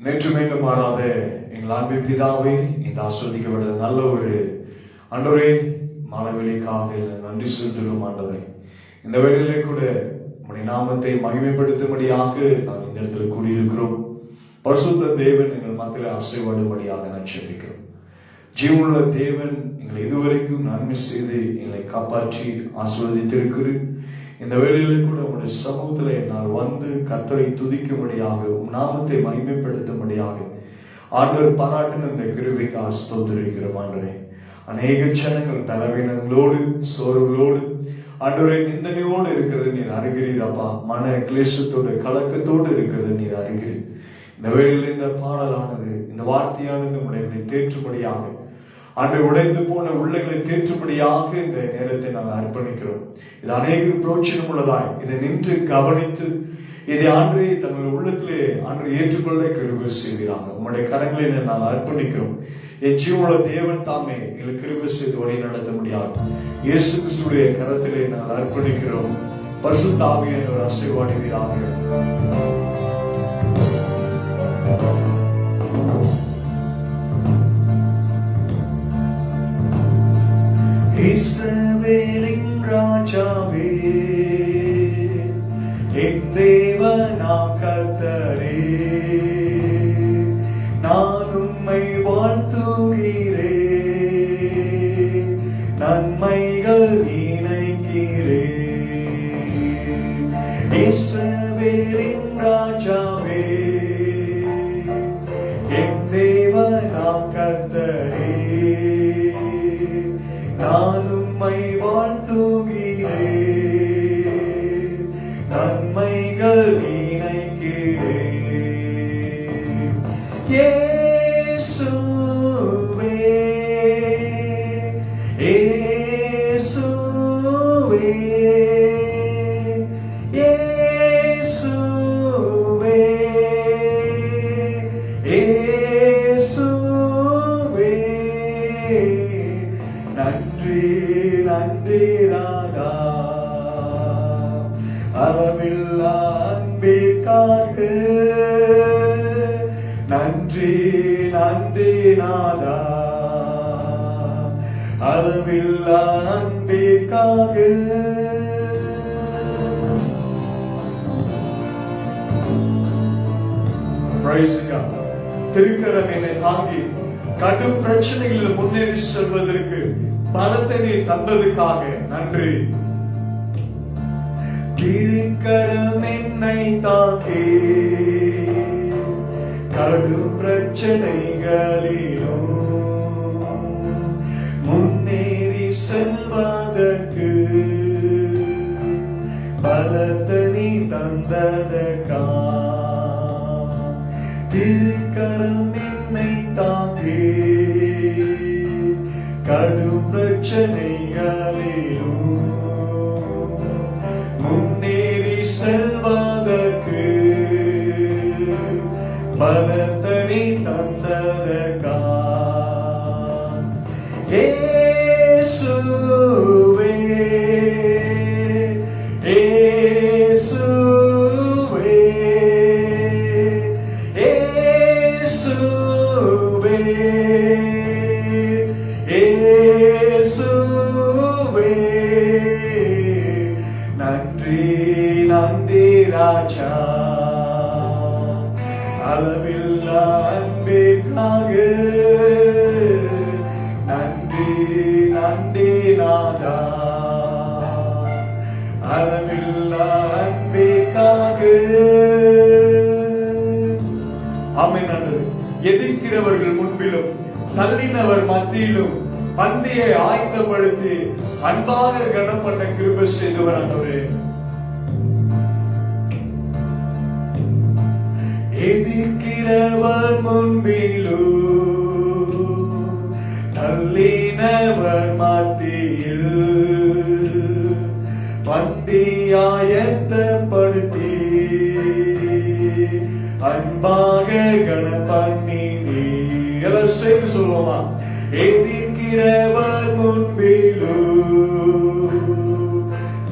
நேற்று மீண்டும் மாறாத எங்கள் அன்பின் பிதாவே, இந்த ஆஸ்வதிக்கப்பட்ட நல்ல ஒரு ஆண்டவரே மாணவிலைக்காக நன்றி செலுத்துகிறோம். ஆண்டவரே, இந்த வேளையிலே கூட உம்முடைய நாமத்தை மகிமைப்படுத்தும்படியாக நான் இந்த இடத்துல கூறியிருக்கிறோம். பரிசுத்த தேவன் எங்கள் மத்தியில் ஆசீர்வாடும்படியாக நான் ஜெபிக்கிறோம். ஜீவனுள்ள தேவன் எங்களை இதுவரைக்கும் நன்மை செய்து எங்களை காப்பாற்றி ஆசீர்வதித்திருக்கிறேன். இந்த வேளையிலே கூட உங்களுடைய சமூகத்தில் என்னால் வந்து கர்த்தரை துதிக்கும்படியாக உம் நாமத்தை மகிமைப்படுத்தும்படியாக ஆண்டவர் பாராட்டின இந்த கிருபைக்கு ஸ்தோத்திரிக்கிறோம். ஆண்டவரே, அநேக ஜனங்கள் பலவீனங்களோடு சோர்வுகளோடு ஆண்டவரே நிந்தனையோடு இருக்கிறது நீர் அறிகிறீர். அப்பா, மன கிளேசத்தோடு கலக்கத்தோடு இருக்கிறது நீர் அறிகிறீர். இந்த வேளையில் இந்த பாடலானது, இந்த வார்த்தையானது உங்களை தேற்றும்படியாக, அன்று உடைந்து போன உள்ளங்களை தேற்றும்படியாக இந்த நேரத்தை நாங்கள் அர்ப்பணிக்கிறோம். இது அநேக பிரோஜனம் உள்ளதாய் இதை நின்று கவனித்து இதை ஆண்டு தங்கள் உள்ளத்திலே ஆண்டு ஏற்றுக்கொள்ள கிருபை செய்வீராக. உங்களுடைய கரங்களில் நாங்கள் அர்ப்பணிக்கிறோம். என் ஜீவனுள்ள தேவன் தாமே எங்களுக்கு கிருபை செய்து வழி நடத்த முடியாது. இயேசு கிறிஸ்துடைய கரத்திலே நாங்கள் அர்ப்பணிக்கிறோம். பரிசுத்த ஆவியை ஆசீர்வதிப்பீராக. இஸ்ரவேலின் ராஜாவே, என் தேவனாம் கர்த்தரே, நான் உம்மை வாழ்த்துகிறேன், நன்மைகள் நினைக்கிறேன். இஸ்ரவேலின் ராஜாவே, என் தேவனாம் கர்த்தரே, நான் உம்மை வாழ்த்துகிறேன், நன்மைகள் நினைக்கிறேன். இயேசுவே, இயேசுவே, இயேசுவே, இயேசுவே, நன்றி நன்றி ராதா, அளவில்லா அன்பிற்காக. நன்றி நன்றி நாதா, அளவில்லா அன்பிற்காக. திருக்கரம் என்னை தாங்கி கடும் பிரச்சனைகளில் முன்னேறி செல்வதற்கு பலத்தை நீ தந்ததுக்காக நன்றி. திருக்கரம் என்னை தாங்கி கடும் பிரச்சனைகளிலும் முன்னேறி செல்வதற்கு பலத்தை நீ தந்ததற்கா. திருக்கரம் என்னை தாங்கி கடும் பிரச்சனைகளிலும் முன்னேறி செல்வதற்கு பலத்தை தந்ததற்கா. இயேசுவே, இயேசுவே, இயேசுவே, இயேசுவே, நன்றி நன்றி ராஜா, அளவில்லா அன்பிற்காக. நன்றி நன்றி நாதா, அளவில்லா அன்பிற்காக. ஆமென். எதிர்க்கிறவர்கள் முன்பிலும் தள்ளினவர் மத்தியிலும் பந்தியை ஆயத்தப்படுத்தி அன்பாக கனப்பட்ட கிருபை செய்தவர் ஆண்டவரே. எதிர்க்கிறவர் முன்பிலும் தள்ளினவர் மத்தியில் பந்தியாயத்தப்படுத்தி அன்பாக கனப்பண்ணி நீ எல்லாம் சேர்ந்து சொல்லுவோமா? எதிர்க்கிறவர் முன்பிலும்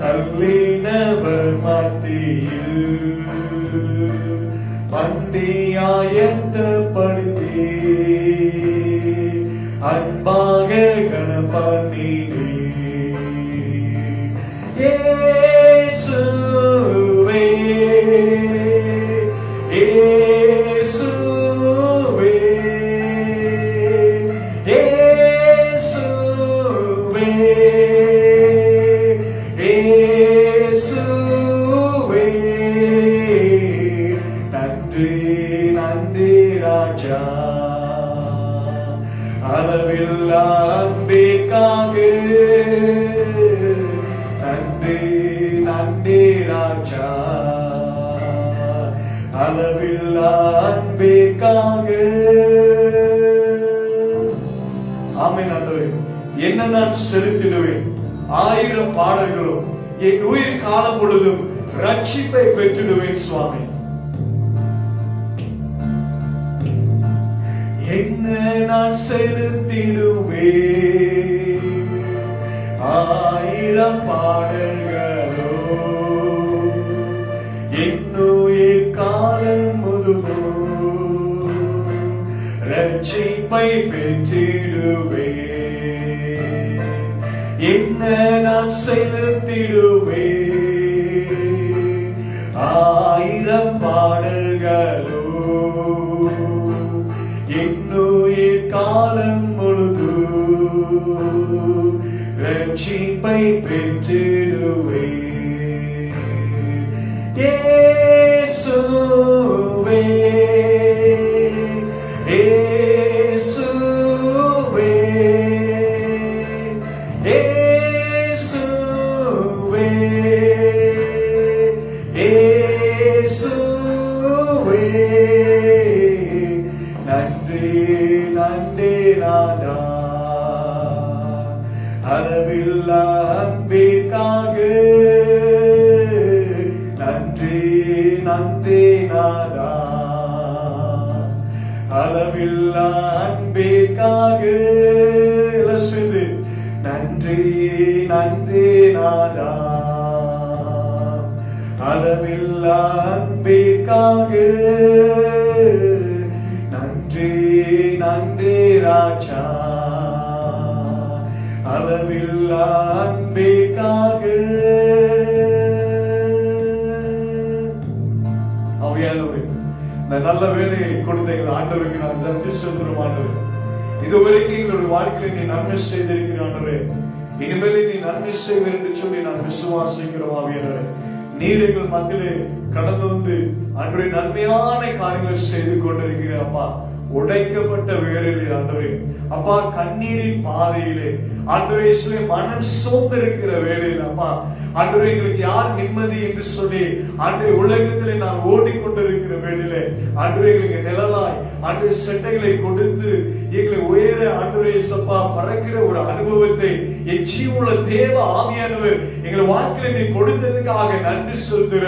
தள்ளினவர் மத்தியில் பண்டியாயத்த ராஜா, அளவில்லா அன்பிற்காக நன்றி நன்றி ராஜா, அளவில்லா அன்பிற்காக. ஆமென் ஆண்டவரே, என்ன நான் செலுத்திடுவேன்? 1000 பாடல்களும் என் உயிர் காலம் பொழுதும் ரட்சிப்பை பெற்றிடுவேன் சுவாமி. என்ன நான் செலுத்திடுவேன்? 1000 பாடல்களோ என் உயிர் காலம் முழுதும் ரட்சிப்பை பெற்றிடுவேன். என்ன நான் செலுத்திடுவேன்? 1000 பாடல்களோ என்னுயிர் காலம் முழுதும் ரட்சிப்பை பெற்றிடுவேன். இயேசுவே, இயேசுவே, இயேசுவே, இயேசுவே, நன்றி நன்றி நாதா, அளவில்லா அன்பிற்காக நன்றி நன்றி நாதா, அளவில்லா அன்பிற்காக நன்றி நன்றி நாதா, அளவில்லா அன்பிற்காக நன்றி நன்றி ராஜா, அளவில்லா அன்பிற்காக. அவையானவரே, இந்த நல்ல வேலையை கொடுத்த எங்கள் ஆண்டவருக்கு நான் நன்றி சொல்கிறோம் ஆண்டவரே. இதுவரைக்கும் எங்களுடைய வாழ்க்கையில நீ நன்மை செய்திருக்கிற ஆண்டவரே, இனிமேலே நீ நன்மை செய்வீர் என்று சொல்லி நான் விசுவாசிக்கிறோம். ஆவியானவரே, நீர் எங்கள் மத்தியிலே கடந்து வந்து அன்றைய நன்மையான காரியங்களை செய்து கொண்டிருக்கிறேன் அப்பா. உடைக்கப்பட்ட வேரில் ஆண்டவரே அப்பா, கண்ணீரின் பாதையிலே ஆண்டவரே மனம் சோர்ந்திருக்கிற வேளையில் அப்பா ஆண்டவரே, எங்களுக்கு யார் நிம்மதி என்று சொல்லி ஆண்டவரே உலகத்திலே நான் ஓடிக்கொண்டிருக்கிற வேளையிலே ஆண்டவரே எங்களுக்கு நிழலாய் ஆண்டவரே செட்டைகளை கொடுத்து எங்களை உயர ஆண்டவரே சப்பா பறக்கிற ஒரு அனுபவத்தை என் ஜீவனுள்ள தேவ ஆவியானவர் எங்கள் வாழ்க்கையில நீ கொடுத்ததுக்காக நன்றி சொல்கிற.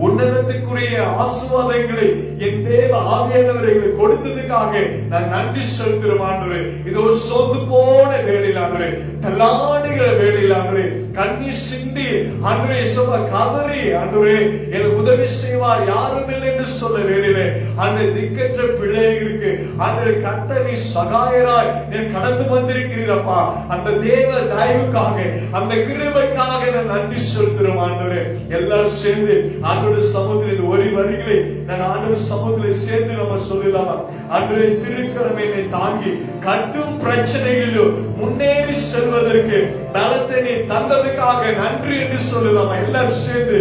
உன்னதத்துக்குரிய ஆசீர்வாதங்களை என் தேவ ஆவியானவர் எங்களுக்கு கொடுத்ததுக்காக நான் நன்றி சொல்கிறோம் ஆண்டவரே. இது ஒரு சொந்து போன வேளையில் ஆண்டவரே, தள்ளாடுகிற வேளையில் ஆண்டவரே, கண்ணீர் சிந்தி ஆண்டவரே சபா கதறி ஆண்டவரே எனக்கு உதவி செய்வார் யாரும் இல்லை என்று சொல்ல வேளையிலே அந்த திக்கற்ற பிள்ளைகளுக்கு ஆண்டவரே கர்த்தர் நீ சகாயராய் நீ கடந்து வந்திருக்கிறீரப்பா. அந்த தேவ தயவுக்காக அந்த கிருபைக்காக நான் நன்றி சொல்கிறோம் ஆண்டவரே. எல்லாரும் சேர்ந்து ஆண்டவருடைய சமூகத்தில் ஒரு வரிகளை நான் ஆண்டவர் சமூகத்தில் சேர்ந்து நம்ம சொல்லலாம். ஆண்டவரே, திருக்கரம் என்னை தாங்கி கட்டும் பிரச்சனைகளிலும் முன்னேறி செல்வதற்கு பலத்தை நீ தந்ததுக்காக நன்றி என்று சொல்லலாம். எல்லாரும் சேர்ந்து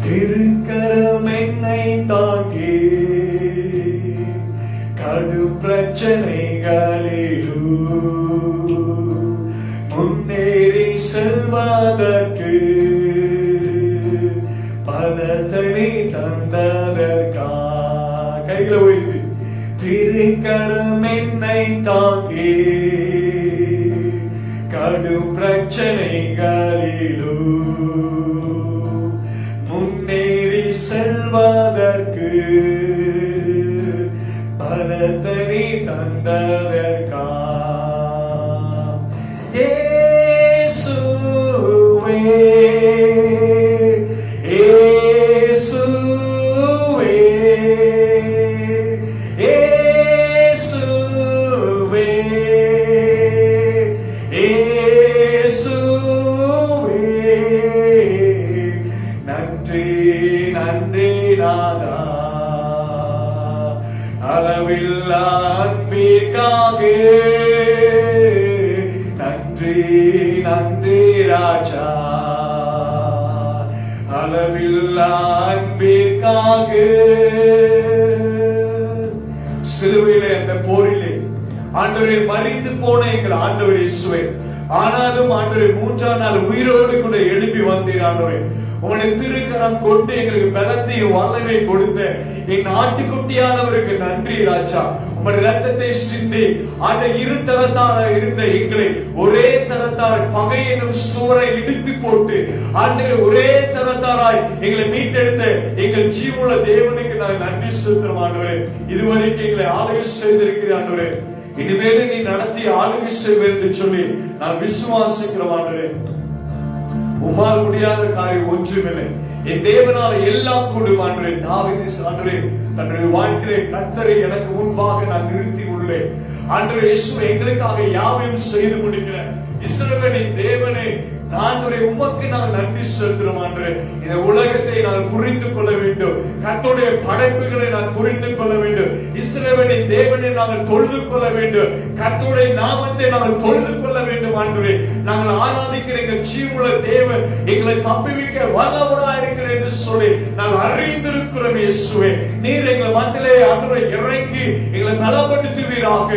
திருக்கரம் என்னை தாங்கி கடும் பிரச்சனைகளிலும் முன்னேறி செல்வதற்கு பலத்தை தந்ததற்கா கைகளை உயர்த்தி திருக்கரம் என்னை தாங்கி கடும் பிரச்சனைகளிலும் முன்னேறி செல்வதற்கு பலத்தை தந்ததற்கா இயேசுவே, இயேசுவே, இயேசுவே, இயேசுவே, நன்றி நன்றி நாதா, அளவில்லா அன்பிற்காக நன்றி நன்றி ராஜா, அளவில்லா அன்பிற்காக ஆண்டவரே மரித்து போன எங்கள் ஆண்டவரே இயேசுவே, ஆனாலும் ஆண்டவரே மூன்றாம் நாள் உயிரோடு கூட எழுப்பி வந்தீர் ஆண்டவரே. உங்களுடைய திருக்கரம் கொண்டு எங்களுக்கு பலத்தையும் வல்லமை கொடுத்த என் ஆட்டுக்குட்டியானவருக்கு நன்றி ராஜா. உங்களுடைய ரத்தத்தை சிந்தி அந்த இரு தரத்தார இருந்த எங்களை ஒரே தரத்தார் பகை எனும் சுவரை இடித்து போட்டு ஆண்டவரே ஒரே தரத்தாராய் எங்களை மீட்டெடுத்த எங்கள் ஜீவனுள்ள தேவனுக்கு நாங்கள் நன்றி செலுத்துறோம் ஆண்டவரே. இதுவரைக்கும் எங்களை ஆளுகை செய்திருக்கிறேன் ஆண்டவரே. இனிமேல் நீ நடத்தி ஆளுகை செய்வேன் என்று சொல்லி நான் விசுவாசிக்கிறோம் ஆண்டவரே. உம்மால் முடியாத காரியம் ஒன்றுமில்லை. என் தேவனால எல்லாம் கூடும் ஆண்டவரே. தாவீது ஆண்டவரே தன்னுடைய வாழ்க்கையிலே கர்த்தரை எனக்கு முன்பாக நான் நிறுத்தி உள்ளேன். ஆண்டவரே இயேசுவே எங்களுக்காக யாவையும் செய்து முடிக்கிற இஸ்ரவேலின் தேவனே, ஆண்டவரே உமக்கு நான் நன்றி செலுத்துறோம் ஆண்டவரே. இந்த உலகத்தை நான் புரிந்து கொள்ள வேண்டும், கர்த்தருடைய படைப்புகளை நான் புரிந்து கொள்ள வேண்டும், இஸ்ரவேலின் தேவனை நாங்கள் தொழுது கொள்ள வேண்டும், கர்த்தருடைய நாமத்தை நாங்கள் தொழுது கொள்ள வேண்டும் ஆண்டவரே. நாங்கள் ஆராதிக்கிற எங்கள் ஜீவனுள்ள தேவன் எங்களை தப்புவிக்க வல்லவராய் இருக்கிறார் என்று சொல்லி நாங்கள் அறிந்திருக்கிறோம் இயேசுவே. நீர் எங்கள் மத்தியிலே ஆண்டவரே இறங்கி எங்களை பலப்படுத்துவீராக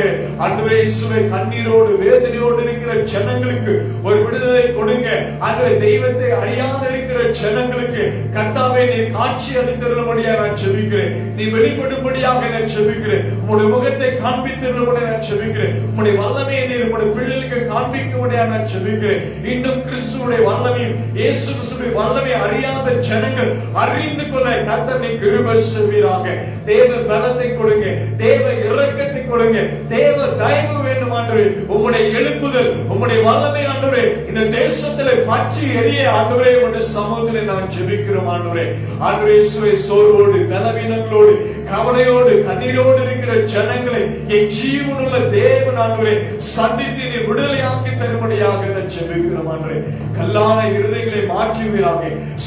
ஆண்டவரே இயேசுவே. கண்ணீரோடு வேதனையோடு இருக்கிற ஜனங்களுக்கு ஒரு விடுதலை கொடுங்க. ஆண்டவரே தெய்வத்தை அறியாத இருக்கிற ஜனங்களுக்கு கர்த்தாவே நீர் காட்சி அளித்தருளும்படியாக நான் ஜெபிக்கிறேன். நீ வெளிப்படும்படியாக நான் ஜெபிக்கிறேன். உம்முடைய முகத்தை காண்பித்தருளும்படியாக நான் ஜெபிக்கிறேன். உம்முடைய வல்லமையை நீர் உம்முடைய பிள்ளைகளுக்கு காண்பிக்கும்படியாக நான் ஜெபிக்கிறேன். இன்னும் கிறிஸ்துவுடைய வல்லமையும் இயேசு கிறிஸ்துவின் வல்லமையை அறியாத ஜனங்கள் அறிந்து கொள்ள கர்த்தர் நீ கிருபை செய்வீராக. தேவ பலத்தை கொடுங்க, தேவ இரக்கத்தை கொடுங்க, தேவ தயவு வேண்டும் ஆண்டவரே. உம்முடைய எழுப்புதல், உம்முடைய வல்லமை ஆண்டவரே இந்த தேசத்திலே பற்றி எரிய ஆண்டவரே உம்முடைய சமூகத்திலே நான் ஜெபிக்கிறோம் ஆண்டவரே. ஆண்டவரே இயேசுவே சோர்வோடு பலவீனங்களோடு கவலையோடு கண்ணீரோடு இருக்கிற ஜனங்களை என் ஜீவனுள்ள தேவன் ஆண்டவரே சந்தித்து நீ விடுதலையாக்கி தரும்படியாக நான் ஜெபிக்கிறோம் ஆண்டவரே. கல்லான இருதயங்களை மாற்றுவீராக,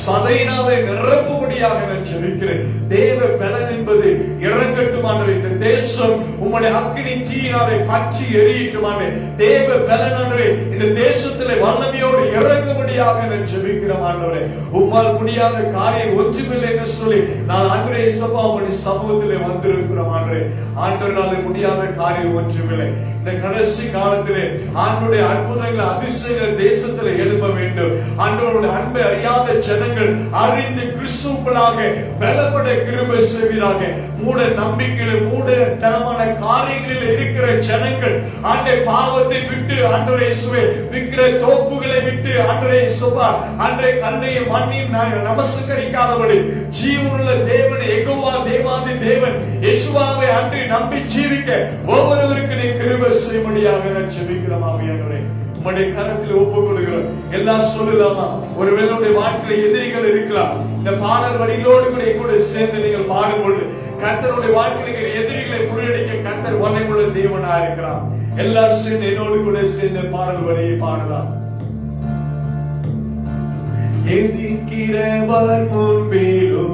சதையினாலே நிரப்பும்படியாக நான் ஜெபிக்கிறேன். தேவ பலன் என்பது இறங்கட்டும் ஆண்டவரே. இந்த தேசம் உம்முடைய அக்கினி தீயினாலே பற்றி எரியட்டும் ஆண்டவரே. தேவ பலன் ஆண்டவரே இந்த தேசத்திலே வல்லமையோடு இறங்கும்படியாக நான் ஜெபிக்கிறோம் ஆண்டவரே. உம்மால் முடியாத காரியம் ஒன்றுமில்லை என்று சொல்லி நான் ஆண்டவரே இயேசுவா உம்முடைய சமூகத்திலே வந்திருக்கிறோம் ஆண்டவரே. ஆண்டவராலே முடியாத காரியம் ஒன்றுமில்லை. இந்த கடைசி காலத்திலே ஆண்டவருடைய அற்புதங்கள் அதிசயங்கள் தேசத்திலே எழும்ப வேண்டும். ஆண்டவருடைய அன்பை அறியாத ஜனங்கள் அறிந்து கிறிஸ்துவுக்குள்ளாக பலப்பட கிருபை செய்வீராக. மூட நம்பிக்கையில் மூடத்தனமான காரியங்களில் இருக்கிற ஜனங்கள் ஆண்டே பாவத்தை விட்டு ஆண்டவரே இயேசுவே விக்கிர தோப்புகளை விட்டு ஆண்டவரே இயேசுவா ஆண்டவரே கல்லையும் மண்ணையும் நமஸ்கரிக்காதபடி ஜீவனுள்ள தேவன் யெகோவா தேவாதி தேவன் இயேசுவாவை அன்றி நம்பி ஜீவிக்க ஒவ்வொருவருக்கு நீ கிருபை செய்யும்படியாக நான் ஜெபிக்கிறோம் ஆவியானவரே. உம்முடைய கரத்தில் ஒப்புக் கொடுக்கிறோம். எல்லாம் சொல்லலாமா? ஒருவேளை உங்களுடைய வாழ்க்கையில் எதிரிகள் இருக்கலாம். இந்த பாடல் வரிகளோடு கூட சேர்ந்து நீங்கள் பாடும்போது கர்த்தருடைய வாழ்க்கையில் எதிரிகளை முறியடிக்க கர்த்தர் வல்லமையுள்ள தேவனா இருக்கிறார். எல்லாரும் சேர்ந்து என்னோடு கூட சேர்ந்து பாடல் வரியை பாடலாம். எதிர்க்கிறவர் முன்பிலோ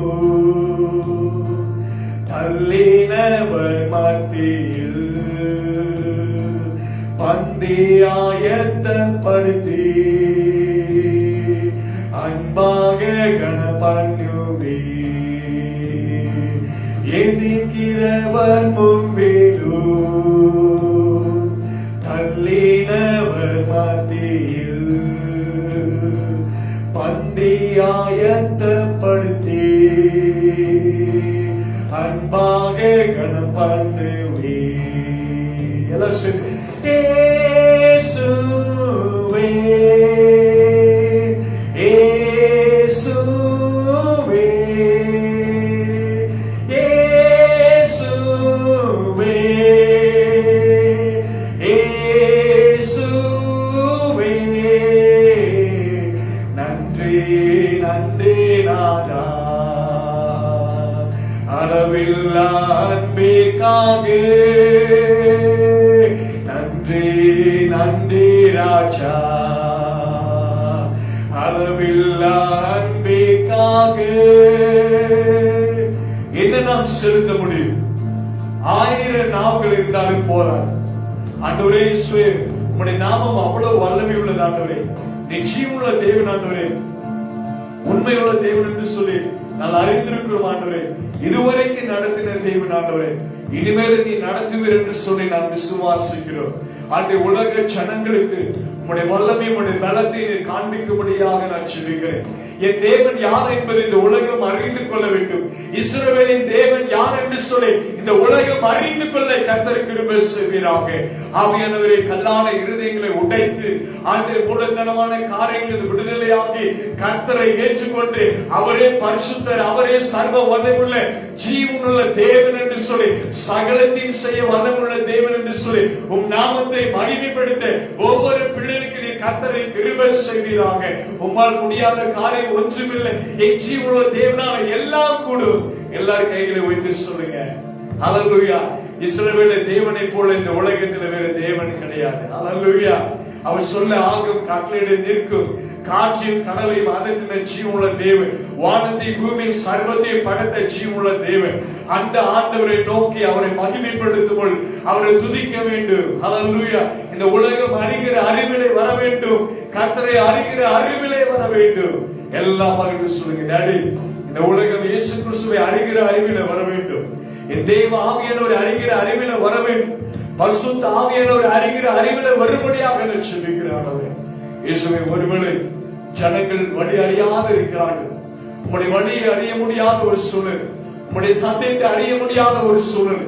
தள்ளினவர் மத்தியில் பந்தியாயத்தப்படுத்தி அன்பாக கணபண்ணுவே. எதிர்க்கிறவர் முன்பிலோ தள்ளினவர் மத்தியில் பந்தியாயத்தப்படுத்தி அன்பாக கணபண்ணுவே. எல்லாரும் இயேசுவே இயேசுவே இயேசுவே இயேசுவே நன்றி நன்றி நாதா அளவில்லா அன்பிற்காக நன்றி நன்றி ராஜா அளவில்லா அன்பிற்காக. என்ன நாம் செலுத்த முடியும்? 1000 நாவுகள் இருந்தாலும் போராது. ஆண்டவரே இயேசுவே உம்முடைய நாமம் அவ்வளவு வல்லமை உள்ளது ஆண்டவரே. நீ ஜீவனுள்ள தேவன் ஆண்டவரே, உண்மையுள்ள தேவன் என்று சொல்லி நான் அறிந்திருக்கிறோம் ஆண்டவரே. இதுவரைக்கும் நடத்தின தேவன் ஆண்டவரே, இனிமேல் நீ நடத்துவீர் என்று சொல்லி நான் விசுவாசிக்கிறோம். அந்த உலக ஜனங்களுக்கு உம்முடைய வல்லமை உம்முடைய பலத்தை காண்பிக்கும்படியாக நான் ஜெபிக்கிறேன். என் தேவன் யார் என்பதை இந்த உலகம் அறிந்து கொள்ள வேண்டும். இஸ்ரவேலின் தேவன் யார் என்று சொல்லி இந்த உலகம் அறிந்து கொள்ள கர்த்தர் கிருபை செய்வீராக. ஆவியானவரே, கல்லான இருதயங்களை உடைத்து அந்த மூலதனமான காரியங்களை விடுதலையாக்கி கர்த்தரை ஏற்றுக்கொண்டு அவரே பரிசுத்தர், அவரே சர்வ வல்லமையுள்ள ஜீவனுள்ள தேவன் என்று சொல்லி சகலத்தையும் செய்ய வல்லமுள்ள தேவன் என்று சொல்லி உம் நாமத்தை மகிமைப்படுத்த ஒவ்வொரு பிள்ளைகளுக்கு நீ கர்த்தரை கிருபை செய்வீராக. உம்மால் முடியாத காரியம் ஒன்றுமில்லை. என் ஜீவனுள்ள தேவனால எல்லாம் கூடும். எல்லார் கைகளை வைத்து சொல்லுங்க ஹல்லேலூயா. இஸ்ரவேல் தேவனை போல இந்த உலகத்தில் வேற தேவன் கிடையாது. ஹல்லேலூயா. அவர் சொல்ல ஆகும், கட்டளையிட நிற்கும். காற்றின் கடலையும் அதற்கு ஜீவனுள்ள தேவன், வானத்தை பூமியின் சர்வத்தை படைத்த ஜீவனுள்ள தேவன். அந்த ஆண்டவரை நோக்கி அவரை மகிமைப்படுத்தும், அவரை துதிக்க வேண்டும். ஹல்லேலூயா. இந்த உலகம் அறிகிற அறிவிலே வர வேண்டும். கர்த்தரை அறிகிற அறிவிலே வர வேண்டும். எல்லா பகிர்ந்து சொல்லுங்க, டாடி இந்த உலகம் இயேசு கிறிஸ்துவை அறிகிற அறிவிலே வர வேண்டும். என் தேவ ஆவியானவரை அறிகிற அறிவிலே வர வேண்டும். பரிசுத்த ஆவியானவரை அறிகிற அறிவிலே வரும்படியாக ஜெபிக்கிறேன். இயேசுவை, ஒருவேளை ஜனங்கள் வழி அறியாது இருக்கிறார்கள். உம்முடைய வழியை அறிய முடியாத ஒரு சூழல், உம்முடைய சத்தியத்தை அறிய முடியாத ஒரு சூழல்,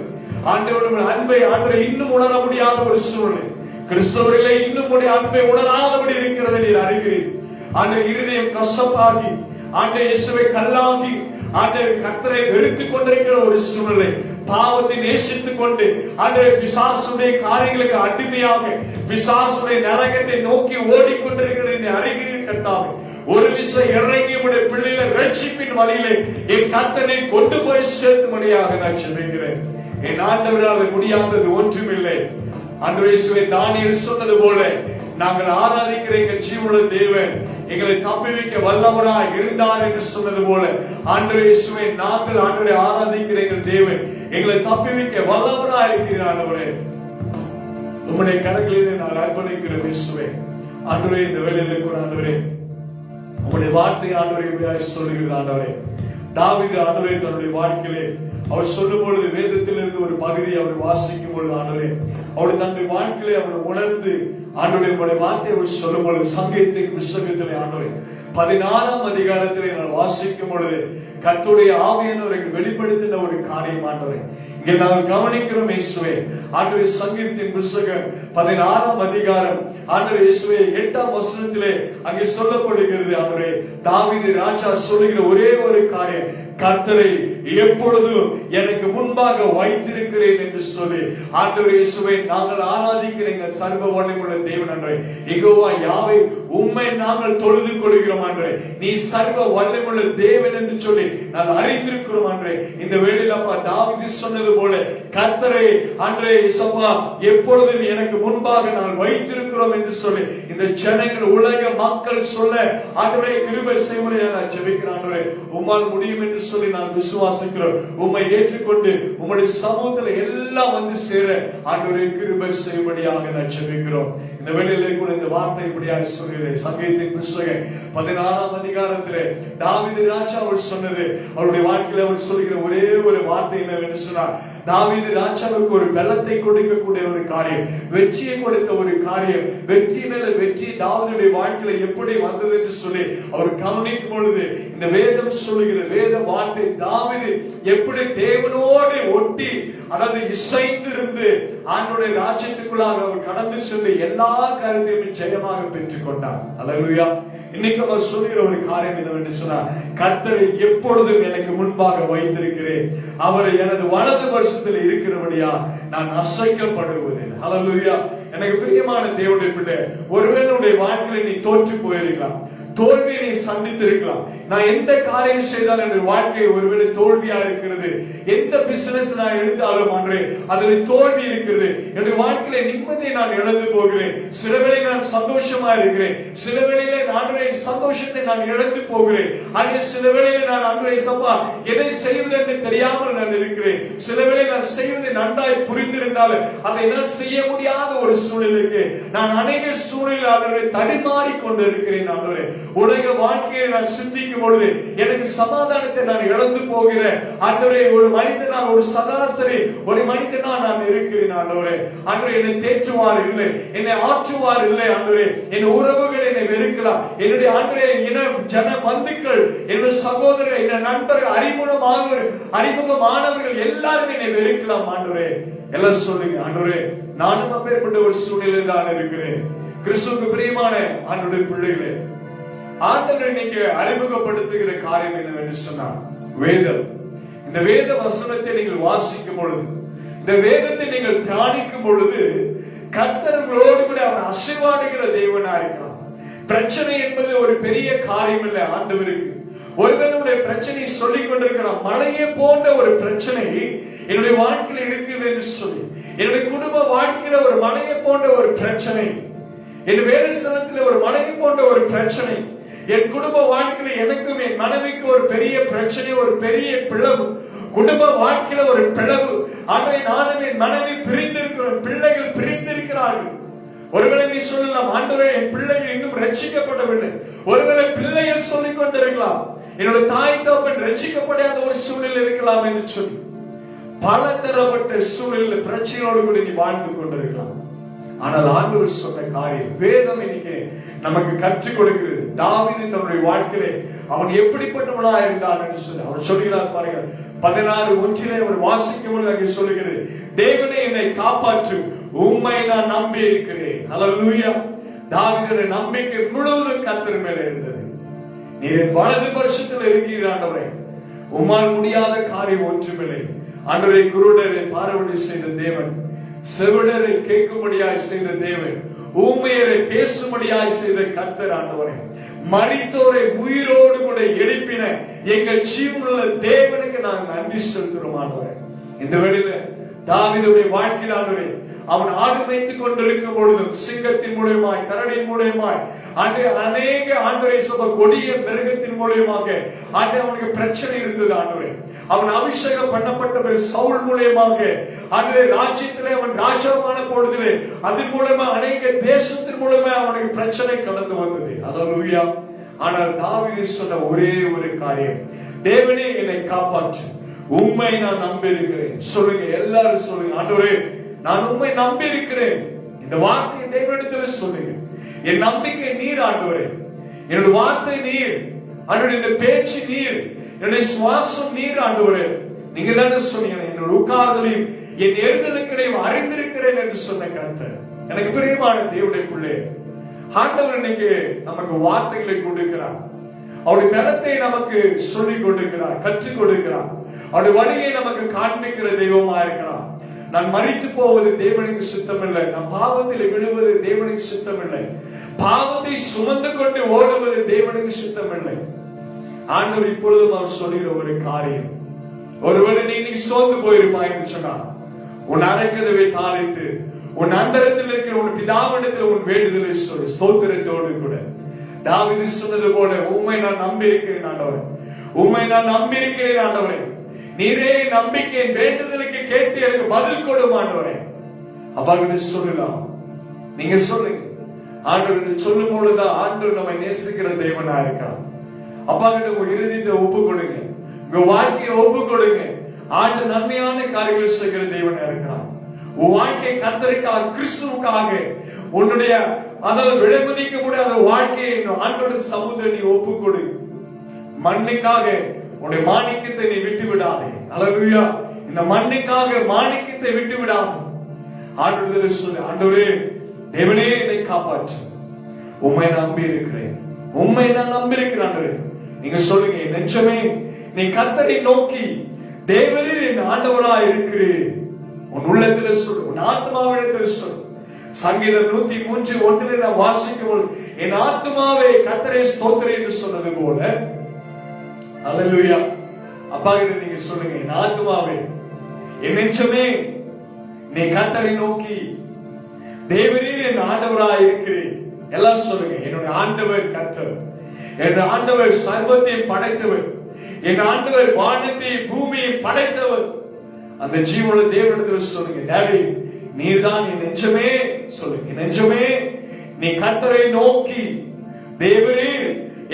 ஆண்டவருடைய அன்பை ஆண்டவரை இன்னும் உணர முடியாத ஒரு சூழல், கிறிஸ்தவர்களை இன்னும் உடைய அன்பை உணராதபடி இருக்கிறதை நீர் அறிகிறீர். அந்த இருதயம் கசப்பாகி, ஆண்ட இயேசுவை கல்லாகி, ஆண்டவர் கர்த்தரை வெறுத்துக் கொண்டிருக்கிற ஒரு சூழலை, பாவத்தை நேசித்துக் கொண்டு ஆண்டவர் பிசாசுடைய காரியங்களுக்கு அடிமையாக பிசாசுடைய நரகத்தை நோக்கி ஓடிக்கொண்டிருக்கிற அறிகிறீர் கர்த்தாவே. ஒரு விசை இறங்கி உடைய பிள்ளைகளை ரட்சிப்பின் வழியிலே என் கர்த்தனை கொண்டு போய் சேர்க்கும்படியாக நான் ஜெபிக்கிறேன். என் ஆண்டவரால் முடியாதது ஒன்றுமில்லை. ஆண்டவரே, இயேசுவே, தானியேல் சொன்னது போல நாங்கள் ஆராதிக்கிற எங்கள் ஜீவனுள்ள தேவன் எங்களை தப்புவிக்க வல்லவராய் இருந்தார் என்று சொன்னது போல, ஆண்டவரே இயேசுவே, நாங்கள் ஆண்டவரை ஆராதிக்கிற எங்கள் தேவன் எங்களை தப்புவிக்க வல்லவராய் இருக்கிறார். ஆண்டவரே, உம்முடைய கரங்களிலே நான் அர்ப்பணிக்கிறேன். இயேசுவே, ஆண்டவரே, இந்த வேளையிலே கூட ஆண்டவரே உம்முடைய வார்த்தை ஆண்டவரை இப்படியாக சொல்லுகிறது. ஆண்டவரே, தாவீது ஆண்டவரே தன்னுடைய வாழ்க்கையிலே அவர் சொல்லும் பொழுது வேதத்தில் இருந்து ஒரு பகுதியை அவர் வாசிக்கும் பொழுது ஆண்டவரே அவர் தன்னுடைய வாழ்க்கையிலே அவர் உணர்ந்து ஆண்டவருடைய வார்த்தை அவர் சொல்லும் பொழுது சங்கீதத்தின் புத்தகத்திலே ஆண்டவரே 16ஆம் அதிகாரத்திலே நான் வாசிக்கும் பொழுது கர்த்தருடைய ஆவியானவரை வெளிப்படுத்தின ஒரு காரியம் ஆண்டவரே இங்கே நாங்கள் கவனிக்கிறோம். இயேசுவே, ஆண்டவரே, சங்கீதத்தின் புத்தகம் 16ஆம் அதிகாரம் ஆண்டவரே இயேசுவே 8ஆம் வசனத்திலே அங்கே சொல்லப்படுகிறது. ஆண்டவரே, தாவீது ராஜா சொல்லுகிற ஒரே ஒரு காரியம், கர்த்தரை எப்பொழுதும் எனக்கு முன்பாக வைத்திருக்கிறேன் என்று சொல்லி, ஆண்டவரே இயேசுவே, நாங்கள் ஆராதிக்கிற எங்கள் சர்வ வல்லமையுள்ள தேவன் ஆண்டவரே யெகோவா யாவே, உம்மை நாங்கள் தொழுது கொள்கிறோம் ஆண்டவரே. நீ சர்வ வல்லமையுள்ள தேவன் என்று சொல்லி நாங்கள் அறிந்திருக்கிறோம் ஆண்டவரே. இந்த வேளையில் அப்பா தாவீது சொன்னது போல கர்த்தரை ஆண்டவரே இயேசுவா எப்பொழுதும் எனக்கு முன்பாக நாங்கள் வைத்திருக்கிறோம் என்று சொல்லி இந்த ஜனங்கள் உலக மக்கள் சொல்ல ஆண்டவரே கிருபை செய்யும்படியாக நான் ஜெபிக்கிறேன். ஆண்டவரே, உம்மால் முடியும் என்று சொல்லி நான் விசுவாசிக்கிறோம். உம்மை ஏற்றுக்கொண்டு உம்முடைய சமூகத்தில் எல்லாம் வந்து சேர ஆண்டவரே கிருபை செய்யும்படியாக நான் ஜெபிக்கிறோம். இந்த வேளையிலே கூட இந்த வார்த்தை இப்படியாக சொல்கிறேன். சங்கீதத்தின் புத்தகம் 16ஆம் அதிகாரத்திலே தாவீது ராஜா அவர் சொன்னது, அவருடைய வாழ்க்கையில அவர் சொல்லுகிற ஒரே ஒரு வார்த்தை என்னவென்று சொன்னார், தாவீது ராஜாவுக்கு ஒரு பலத்தை கொடுக்கக்கூடிய ஒரு காரியம், வெற்றியை கொடுத்த ஒரு காரியம், வெற்றி மேல வெற்றி தாவீதுடைய வாழ்க்கையில எப்படி வந்தது என்று சொல்லி அவர் கவனிக்கும் பொழுது இந்த வேதம் சொல்லுகிற வேத வார்த்தை, தாவீது எப்படி தேவனோடு ஒட்டி அதாவது இசைந்திருந்து ஆண்டவருடைய ராஜ்யத்துக்குள்ளாக அவர் கடந்து சென்று எல்லா காரியத்தையும் ஜெயமாக பெற்றுக் கொண்டார். அல்லேலூயா. இன்னைக்கு அவர் சொல்லுகிற ஒரு காரியம் என்னவென்று சொன்னார், கர்த்தரை எப்பொழுதும் எனக்கு முன்பாக வைத்திருக்கிறேன், அவரை எனது வலது வருஷத்தில் இருக்கிறபடியா நான் அசைக்கப்படுவதில்லை. அல்லேலூயா. எனக்கு பிரியமான தேவனுடைய பிள்ளை, ஒருவேளை வாழ்க்கையில நீ தோற்று போயிருக்கலாம், தோல்வியை நீ சந்தித்திருக்கலாம். நான் எந்த காரியம் செய்தாலும் என்னுடைய வாழ்க்கை ஒருவேளை தோல்வியா இருக்கிறது, எந்த பிசினஸ் நான் எடுத்தாலும் அன்றே அதில் தோல்வி இருக்கிறது, என்னுடைய வாழ்க்கையில நிம்மதியை நான் இழந்து போகிறேன், சில வேளை நான் சந்தோஷமா இருக்கிறேன், சில வேளையிலே நான் சந்தோஷத்தை நான் இழந்து போகிறேன், அதே சில வேளையில நான் அன்றைய சப்பா எதை செய்வது என்று தெரியாமல் நான் இருக்கிறேன், சில வேளை நான் செய்வதை நன்றாய் புரிந்திருந்தாலும் அதை நான் செய்ய முடியாத ஒரு சூழ்நிலைக்கு நான் அநேக சூழ்நிலை தடுமாறி கொண்டு இருக்கிறேன். ஆண்டவரே, உலக வாழ்க்கையை நான் சிந்திக்கும் பொழுது எனக்கு சமாதானத்தை நான் இழந்து போகிறேன் ஆண்டவரே. ஒரு மனிதனா, ஒரு சராசரி ஒரு மனிதனா நான் இருக்கிறேன் ஆண்டவரே. ஆண்டவரே, என்னை தேற்றுவார் இல்லை, என்னை ஆற்றுவார் இல்லை ஆண்டவரே. என் உறவுகள் என்னை வெறுக்கலாம், என்னுடைய ஆண்டவரே என ஜன பந்துக்கள், என்னுடைய சகோதரர், என் நண்பர்கள், அறிமுகமானவர்கள் எல்லாரும் என்னை வெறுக்கலாம் ஆண்டவரே. எல்லாம் சொல்லுங்க ஆண்டவரே, நானும் அப்பேற்பட்ட ஒரு சூழ்நிலையில் தான் இருக்கிறேன். கிறிஸ்துவுக்கு பிரியமான ஆண்டவருடைய பிள்ளைகளே, ஆண்டவர் இன்னைக்கு அறிமுகப்படுத்துகிற காரியம் என்னவென்று சொன்னார், வேதம். இந்த வேத வசனத்தை நீங்கள் வாசிக்கும் பொழுது, இந்த வேதத்தை நீங்கள் தியானிக்கும் பொழுது, கர்த்தர் உங்களோடு கூட அவர் அசைவாடுகிற தேவனா இருக்கிறார். பிரச்சனை என்பது ஒரு பெரிய காரியம் இல்லை ஆண்டவருக்கு. ஒருவனுடைய பிரச்சனை சொல்லிக் கொண்டிருக்கிறான், மழையே போன்ற ஒரு பிரச்சனை என்னுடைய வாழ்க்கையில் இருக்குது என்று சொல்லி, என்னுடைய குடும்ப வாழ்க்கையில ஒரு மழையை போன்ற ஒரு பிரச்சனை, என் வேலை ஸ்தலத்தில் ஒரு மழையை போன்ற ஒரு பிரச்சனை, என் குடும்ப வாழ்க்கையில எனக்கும் என் மனைவிக்கு ஒரு பெரிய பிரச்சனை, ஒரு பெரிய பிளவு, குடும்ப வாழ்க்கையில ஒரு பிளவு. ஆகவே நானும் என் மனைவி பிரிந்திருக்கிறோம், பிள்ளைகள் பிரிந்திருக்கிறார்கள். ஒருவேளை நீ சொல்லலாம், ஆண்டவரே என் பிள்ளைகள் இன்னும் ரட்சிக்கப்படவில்லை. ஒருவேளை பிள்ளைகள் சொல்லிக் கொண்டிருக்கலாம், என்னோட தாய் தகப்பன் ரட்சிக்கப்படாத ஒரு சூழ்நிலை இருக்கலாம் என்று சொல்லி, பல தரப்பட்ட சூழ்நிலை பிரச்சனையோடு கூட நீ வாழ்ந்து கொண்டிருக்கலாம். ஆனால் ஆண்டவர் சொன்ன காரியம் வேதம் இன்னைக்கு நமக்கு கற்றுக் கொடுக்கிறது. தாவீது தன்னுடைய வாழ்க்கையிலே அவன் எப்படிப்பட்டவனா இருந்தான் என்று சொல்லி அவன் சொல்கிறார் பாருங்க. 16:1 அவர் வாசிக்கும் பொழுது அங்கே சொல்லுகிறது, தேவனே என்னை காப்பாற்று, உம்மை நான் நம்பி இருக்கிறேன். ஹல்லேலூயா. தாவீதுடைய நம்பிக்கை முழுவதும் கர்த்தர் மேலே இருந்தது. நீர் என் வலது பரிசுத்தில் இருக்கிறீர் ஆண்டவரே, உம்மால் முடியாத காரியம் ஒன்றுமில்லை. ஆண்டவரே, குருடரை பார்வை செய்த தேவன், செவிடரை கேட்கும்படியாய் செய்த தேவன், ஊமையரை பேசும்படியாய் செய்த கர்த்தர் ஆண்டவரே, மரித்தோரை உயிரோடு கூட எழுப்பின எங்கள் ஜீவனுள்ள தேவனுக்கு நாங்கள் நன்றி செலுத்துகிறோம் ஆண்டவரே. இந்த வேளையில தாவீதுடைய வாழ்க்கையில் ஆண்டவரே, அவன் ஆடு மேய்த்துக் கொண்டிருக்கும் பொழுதும் சிங்கத்தின் மூலமாய், கரடியின் மூலமாய், அநேக ஆண்டவரை சொல்ல கொடிய மிருகத்தின் மூலமாக அவனுக்கு பிரச்சனை இருந்தது ஆண்டவரே. அவன் அபிஷேகம் பண்ணப்பட்ட சவுல் மூலமாக அந்த ராஜ்யத்திலே அவன் ராஜாவான பொழுதிலே அதன் மூலமா அநேக தேசத்தின் மூலமா அவனுக்கு பிரச்சனை கடந்து வந்தது. ஹல்லேலூயா. ஆனால் தாவீது சொன்ன ஒரே ஒரு காரியம், தேவனே என்னை காப்பாற்று, உம்மை நான் நம்பி இருக்கிறேன். சொல்லுங்க, எல்லாரும் சொல்லுங்க, ஆண்டவரே நான் உம்மை நம்பி இருக்கிறேன். இந்த வார்த்தையை தேவனிடத்தில் சொல்லுங்க. என் நம்பிக்கை நீர் ஆண்டவரே, என்னுடைய வார்த்தை நீர் ஆண்டவரே, இந்த பேச்சு நீர், என்னுடைய சுவாசம் நீர் ஆண்டவரே. நீங்க தானே சொன்னீங்க, என்னோட உட்கார்தலையும் என் ஏறுதலுக்கிடையும் அறிந்திருக்கிறேன் என்று சொன்ன கர்த்தர். எனக்கு பிரியமான தேவனுடைய பிள்ளை, ஆண்டவர் இன்னைக்கு நமக்கு வார்த்தைகளை கொடுக்கிறார், அவருடைய கருத்தை நமக்கு சொல்லிக் கொடுக்கிறார், கற்றுக் கொடுக்கிறார், அவருடைய வழியை நமக்கு காண்பிக்கிற தெய்வமா இருக்கிறார். நான் மரித்து போவது தேவனுக்கு சித்தம் இல்லை, நான் பாவத்தில் விழுவது தேவனுக்கு சித்தம் இல்லை, பாவத்தை சுமந்து கொண்டு ஓடுவது தேவனுக்கு சித்தம் இல்லை. ஆண்டவர் இப்பொழுதும் அவர் சொல்லுகிற ஒரு காரியம், ஒருவேளை நீ சோர்ந்து போயிருப்பாய் என்று சொன்னார், உன் அரைக்கதவை தாளிட்டு உன் அந்தரத்தில் இருக்கிற உன் பிதாவிடத்தில் உன் வேண்டுதலை சொல்லு ஸ்தோத்திரத்தோடு கூட. தாவீது சொன்னது போல, உம்மை நான் நம்பி இருக்கிறேன் ஆண்டவரே, உம்மை நான் நம்பி இருக்கிறேன் ஆண்டவரே, நீரே நம்பிக்கை வேண்டுதலுக்கு கேட்டு எனக்கு பதில் கொடு ஆண்டவரே. அப்பா சொல்லலாம், நீங்க சொல்லுங்க. ஆண்டவர் சொல்லும் பொழுதுதான் ஆண்டவர் நம்மை நேசிக்கிற தேவனா இருக்கிறார். அப்பா கிட்ட உங்க இறுதியை ஒப்பு கொடுங்க, உங்க வாழ்க்கையை ஒப்பு கொடுங்க. ஆண்டு நன்மையான காரியங்கள் செய்கிற தேவனா இருக்கிறார். உன் வாழ்க்கை கர்த்தருக்காக, கிறிஸ்துவுக்காக, உன்னுடைய அதாவது விலைமதிக்க முடியாத வாழ்க்கையை ஆண்டோட சமூகத்தை நீ ஒப்பு கொடு. மண்ணுக்காக உன்னுடைய மாணிக்கத்தை நீ விட்டு விடாதே. ஹல்லேலூயா. இந்த மண்ணுக்காக மாணிக்கத்தை விட்டு விடாதே. ஆண்டவரே சொல்லு, ஆண்டவரே தேவனே என்னை காப்பாற்று, உம்மை நம்பி இருக்கிறேன், உம்மை நான் நம்பி இருக்கிறேன். நீங்க சொல்லுங்க, நெஞ்சமே நீ கர்த்தரை நோக்கி தேவனே என் ஆண்டவராய் இருக்கிறேன். உன் உள்ளத்தில் சொல்லு, உன் ஆத்மாவிடத்தில் சொல்லு. சங்கீதம் 103:1 நான் வாசிக்கும், என் ஆத்மாவே கர்த்தரை ஸ்தோத்திரி என்று சொன்னது போல. ஹல்லேலூயா. அப்பா கிட்ட நீங்க சொல்லுங்க, என் ஆத்மாவே, என் நெஞ்சமே நீ கர்த்தரை நோக்கி தேவனே என் ஆண்டவராய் இருக்கிறேன். எல்லாம் சொல்லுங்க, என்னுடைய ஆண்டவர் கர்த்தர், என் ஆண்டவர் சர்வத்தை படைத்தவர், என் ஆண்டவர் வானத்தை பூமியை படைத்தவர். அந்த ஜீவனுள்ள தேவனிடத்தில் சொல்லுங்க, டாடி நீர்தான் என் நெஞ்சமே. சொல்லுங்க, நெஞ்சமே நீ கர்த்தரை நோக்கி தேவனே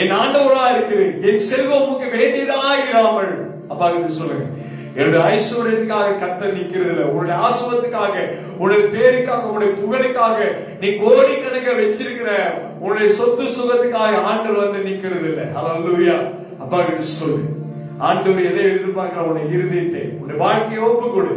என் ஆண்டவரா இருக்கிறேன், என் செல்வம் உமக்கு வேண்டியதாயிராமல். அப்பா கிட்ட சொல்லுங்க, என்னுடைய ஐஸ்வர்யத்துக்காக கர்த்தர் நிக்கிறது இல்ல, உன்னுடைய ஆசுவத்துக்காக, உன்னுடைய பேருக்காக, உன்னுடைய புகழுக்காக நீ கோடிக்கணக்க வச்சிருக்கிற உன்னுடைய சொத்து சுகத்துக்காக ஆண்டவர் வந்து நிக்கிறது இல்ல. ஹல்லேலூயா. அப்பா கிட்ட சொல்லு, ஆண்டவர் எதை எதிர்பார்க்கிற? உன்னுடைய இருதயத்தை, உன்னுடைய வாழ்க்கையை ஒப்பு கொடு.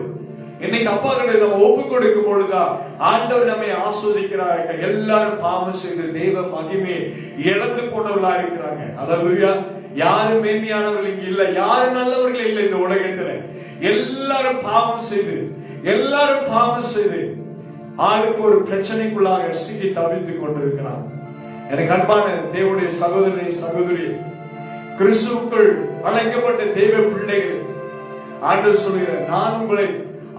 இன்னைக்கு அப்பா கிட்ட நம்ம ஒப்பு கொடுக்கும் பொழுதுதான் ஆண்டவர் நம்மை ஆஸ்வதிக்கிறார்கள். எல்லாரும் பாவம் செய்து தெய்வ மகிமையை இழந்து போனவர்களா இருக்கிறாங்க. ஹல்லேலூயா. யாரும் மேன்மையானவர்கள் இங்க இல்ல, யாரும் நல்லவர்கள் இல்லை இந்த உலகத்துல. எல்லாரும் பாவம் செய்து ஆளுக்கு ஒரு பிரச்சனைக்குள்ளாக சிக்கி தவித்துக் கொண்டிருக்கிறான். எனக்கு அன்பான தேவனுடைய சகோதரனை சகோதரி, கிறிஸ்துவுக்குள் அழைக்கப்பட்ட தெய்வ பிள்ளைகள், ஆண்டவர் சொல்கிறார், நான் உங்களை,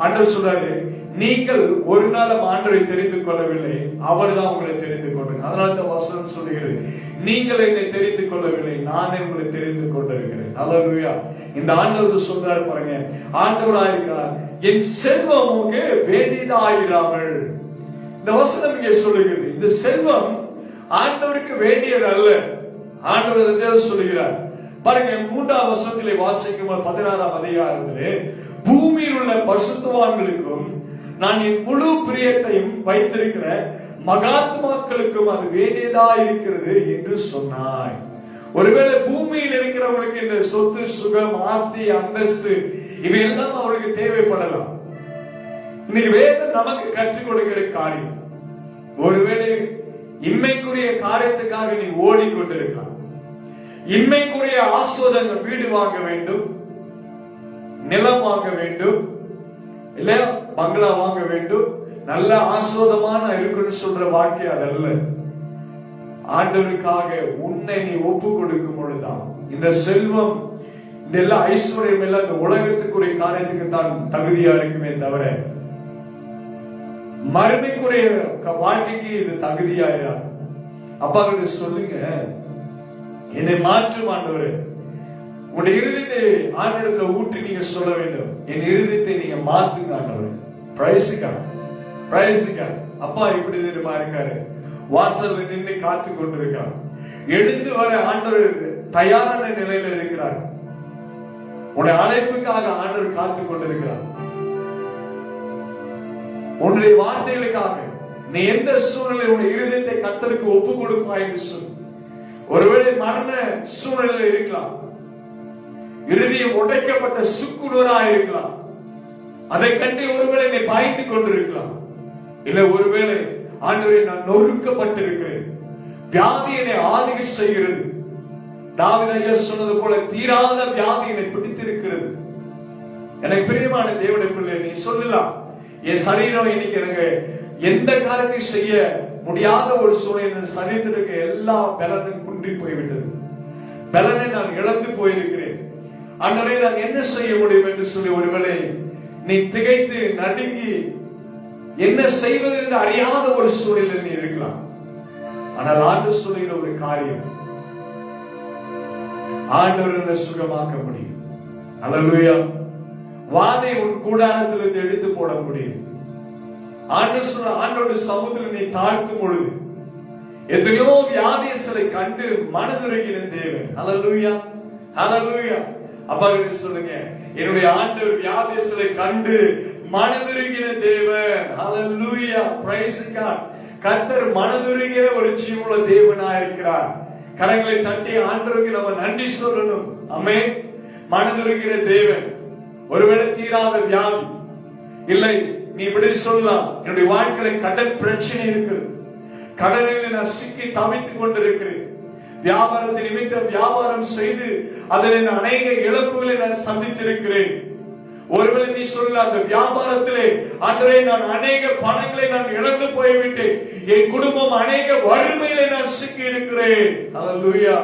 ஆண்டவர் சொல்றாரு, நீங்கள் ஒரு நாளும் ஆண்டவரை தெரிந்து கொள்ளவில்லை, அவர் தான் உங்களை தெரிந்து கொண்டார். அதனால தான் வசனம் சொல்லுகிறது, நீங்கள் என்னை தெரிந்து கொள்ளவில்லை, நானே உங்களை தெரிந்து கொண்டிருக்கிறேன். ஹல்லேலூயா. இந்த ஆண்டவர் சொல்றாரு பாருங்க, ஆண்டவராயிருக்கிறார், என் செல்வம் உங்களுக்கு வேண்டியதாயிராமல். இந்த வசனம் இங்கே சொல்லுகிறது, இந்த செல்வம் ஆண்டவருக்கு வேண்டியது அல்ல. ஆண்டவர் சொல்லுகிறார் பாருங்க, 3ஆம் வசனத்திலே வாசிக்கும் 16ஆம் அதிகாரத்திலே, பூமியில் உள்ள பரிசுத்தவான்களுக்கும் நான் என் முழு பிரியத்தையும் வைத்திருக்கிற மகாத்மாக்களுக்கும் அது வேண்டியதா இருக்கிறது என்று சொன்னாய். ஒருவேளை பூமியில் இருக்கிறவங்களுக்கு இந்த சொத்து சுகம் ஆஸ்தி அந்தஸ்து இவையெல்லாம் அவர்களுக்கு தேவைப்படலாம். இன்னைக்கு வேதம் நமக்கு கற்றுக் கொடுக்கிற காரியம், ஒருவேளை இன்மைக்குரிய காரியத்துக்காக நீ ஓடிக்கொண்டிருக்கலாம். இன்மைக்குரிய ஆஸ்வாதங்கள், வீடு வாங்க வேண்டும், நிலம் வாங்க வேண்டும், இல்ல பங்களா வாங்க வேண்டும், நல்ல ஆஸ்வாதமான இருக்குன்னு சொல்ற வாழ்க்கை அதல்ல. ஆண்டவருக்காக உன்னை நீ ஒப்பு கொடுக்கும் பொழுதுதான் இந்த செல்வம், இந்த எல்லா ஐஸ்வர்யம் எல்லாம் இந்த உலகத்துக்குரிய காரியத்துக்கு தான் தகுதியா இருக்குமே தவிர மறுமைக்குரிய வாழ்க்கைக்கு இது தகுதியாயிரா. அப்பா கிட்ட சொல்லுங்க, என்னை மாற்றும் ஆண்டவரே. உங்களுடைய இருதயத்தை ஆண்டவரிடத்துல ஊற்றி நீங்க சொல்ல வேண்டும், என் இருதயத்தை நீங்க மாத்துங்க ஆண்டவரே. பிரைஸ்கா. அப்பா இப்படி தெரியுமா இருக்காரு, வாசல்ல நின்று காத்து கொண்டிருக்கார். எழுந்து வர ஆண்டவர் தயாரான நிலையில இருக்கிறார். உன்னுடைய அழைப்புக்காக ஆண்டவர் காத்து கொண்டிருக்கிறார். உன்னுடைய வார்த்தைகளுக்காக நீ எந்த சூழ்நிலை உன்னுடைய இருதயத்தை கர்த்தருக்கு ஒப்பு கொடுப்பாய் என்று சொல். ஒருவேளை மரண சூழ்நிலை இருக்கலாம், இருதயம் உடைக்கப்பட்ட சுக்குநூறாக இருக்கலாம், அதை கண்டு ஒருவேளை நீ பாய்ந்து கொண்டிருக்கலாம். இல்ல ஒருவேளை ஆண்டவரே நான் நொறுக்கப்பட்டிருக்கிறேன், வியாதி என்னை ஆளுகை செய்கிறது. தாவீது ஐயா சொன்னது போல தீராத வியாதி என்னை பிடித்திருக்கிறது. எனக்கு பிரியமான தேவனுடைய பிள்ளை, நீ சொல்லலாம், என் சரீரம் இன்னைக்கு எனக்கு எந்த காரியத்தையும் செய்ய முடியாத ஒரு சூழ்நிலை, சரீரத்திற்கு எல்லா பலனும் குன்றி போய்விட்டது, பலனை நான் இழந்து போயிருக்கிறேன். ஆண்டவரே நான் என்ன செய்ய முடியும் என்று சொல்லி ஒருவேளை நீ திகைத்து நடுங்கி என்ன செய்வது என்று அறியாத ஒரு சூழலில் நீ இருக்கலாம். ஆனால் ஆண்டவர் சொல்லுகிற ஒரு காரியம், ஆண்டவர் சுகமாக்க முடியும். அல்லேலூயா. வாதை உன் கூடாரத்திலிருந்து எடுத்து போட முடியும். ஆண்டோட சமூகத்தில் நீ தாழ்த்தும் பொழுது எத்தனையோ வியாதியஸ்தரை கண்டு மனதுருகின தேவன். அல்லேலூயா, அல்லேலூயா. அப்பா கிட்ட சொல்லுங்க, என்னுடைய ஆண்டவர் வியாதியஸ்தரை கண்டு மனதுருகின தேவன். அல்லேலூயா, பிரைஸ் காட். கர்த்தர் மனதுருகிற ஒரு ஜீவனுள்ள தேவனா இருக்கிறார். கரங்களை தட்டி ஆண்டவருக்கு நம்ம நன்றி சொல்லணும். ஆமென். மனதுருகிற தேவன். ஒருவேளை தீராத வியாதி இல்லை, நீ இப்படி சொல்லலாம், என்னுடைய வாழ்க்கையில கடன் பிரச்சனை இருக்கு, கடனில் நான் சிக்கி தவித்துக் கொண்டிருக்கிறேன், வியாபாரத்தை நிமித்தம் வியாபாரம் செய்து அதில் அநேக இழப்புகளை நான் சந்தித்திருக்கிறேன். ஒருவேளை நீ சொல்ல, அந்த வியாபாரத்திலே ஆண்டவரே நான் அநேக பணங்களை நான் இழந்து போய்விட்டேன், என் குடும்பம் அநேக வறுமையிலே நான் சிக்கி இருக்கிறேன். ஹல்லேலூயா,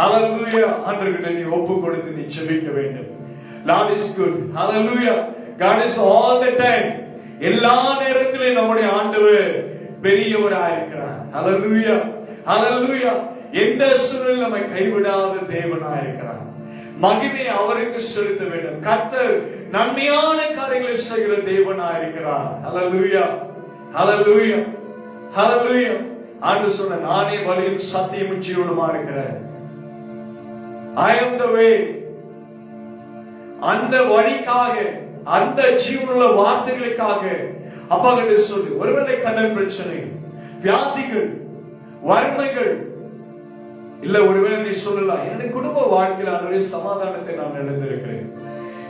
ஹல்லேலூயா. ஆண்டவர்கிட்ட நீ ஒப்பு கொடுத்து நீ ஜெபிக்க வேண்டும். Lord is good. Hallelujah. God is all the time. எல்லா நேரத்திலும் நம்முடைய ஆண்டவர் பெரியவராக இருக்கிறார். Hallelujah. Hallelujah. எந்த சூழ்நிலையிலும் நம்மை கைவிடாத தேவனாக இருக்கிறார். மகிமை அவருக்கு செலுத்த வேண்டும். கர்த்தர் நன்மையான காரியங்களை செய்கிற தேவனாக இருக்கிறார். Hallelujah. Hallelujah. Hallelujah. ஆண்டவர் சொன்ன, நானே வழியும் சத்தியமும் ஜீவனுமா இருக்கிறேன். I am the way. அந்த வழிக்காக, அந்த ஜீவனுள்ள வார்த்தைகளுக்காக அப்பா கிட்ட சொல்லு. ஒருவேளை கடன் பிரச்சனை, வியாதிகள், வறுமைகள், இல்ல ஒருவேளை நீ சொல்லலாம், என்னுடைய குடும்ப வாழ்க்கையில் ஆண்டவரே சமாதானத்தை நான் இழந்திருக்கிறேன்,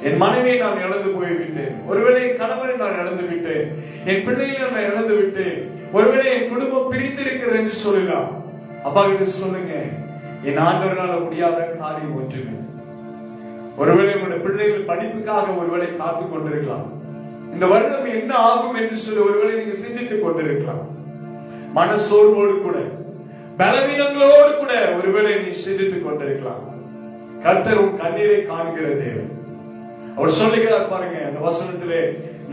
என் மனைவியை நான் இழந்து போய்விட்டேன், ஒருவேளை என் கணவனை நான் இழந்து விட்டேன், என் பிள்ளைகளை நான் இழந்து விட்டேன், ஒருவேளை என் குடும்பம் பிரிந்திருக்கிறது என்று சொல்லலாம். அப்பா கிட்ட சொல்லுங்க, என் ஆண்டவரால முடியாத காரியம் ஒன்றுங்க. ஒருவேளை உங்களுடைய பிள்ளைகள் படிப்புக்காக ஒருவேளை காத்து கொண்டிருக்கலாம். இந்த வருடம் என்ன ஆகும் என்று சொல்லி ஒருவேளை நீங்க சிந்தித்துக் கொண்டிருக்கலாம். மனசோர்வோடு கூட, பலவீனங்களோடு கூட ஒருவேளை நீ சிந்தித்துக் கொண்டிருக்கலாம். கர்த்தர் உன் கண்ணீரை காண்கிற தேவன். அவர் சொல்லுகிறார் பாருங்க, அந்த வசனத்திலே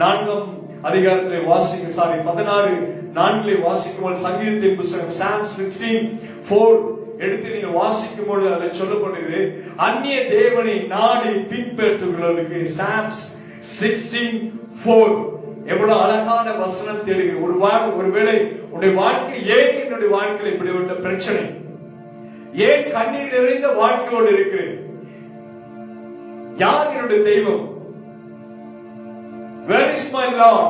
4ஆம் அதிகாரத்திலே வாசிக்க 16:4 வாசிக்கும் சங்கீதத்தின் புத்தகம் Psalm 16:4 எடுத்து நீங்க வாசிக்கும் பொழுது அதில் சொல்லப்படுகிறது, அந்நிய தேவனை நாடி பின்பற்றுகிறவர்களுக்கு. Psalms 16:4 எவ்வளவு அழகான வசனம் தேடுகிற ஒருவேளை உன்னுடைய வாழ்க்கை, ஏன் என்னுடைய வாழ்க்கையில் இப்படி ஒரு பிரச்சனை, ஏன் கண்ணீர் நிறைந்த வாழ்க்கையோடு இருக்கிறேன், யார் என்னுடைய தெய்வம், where is my Lord,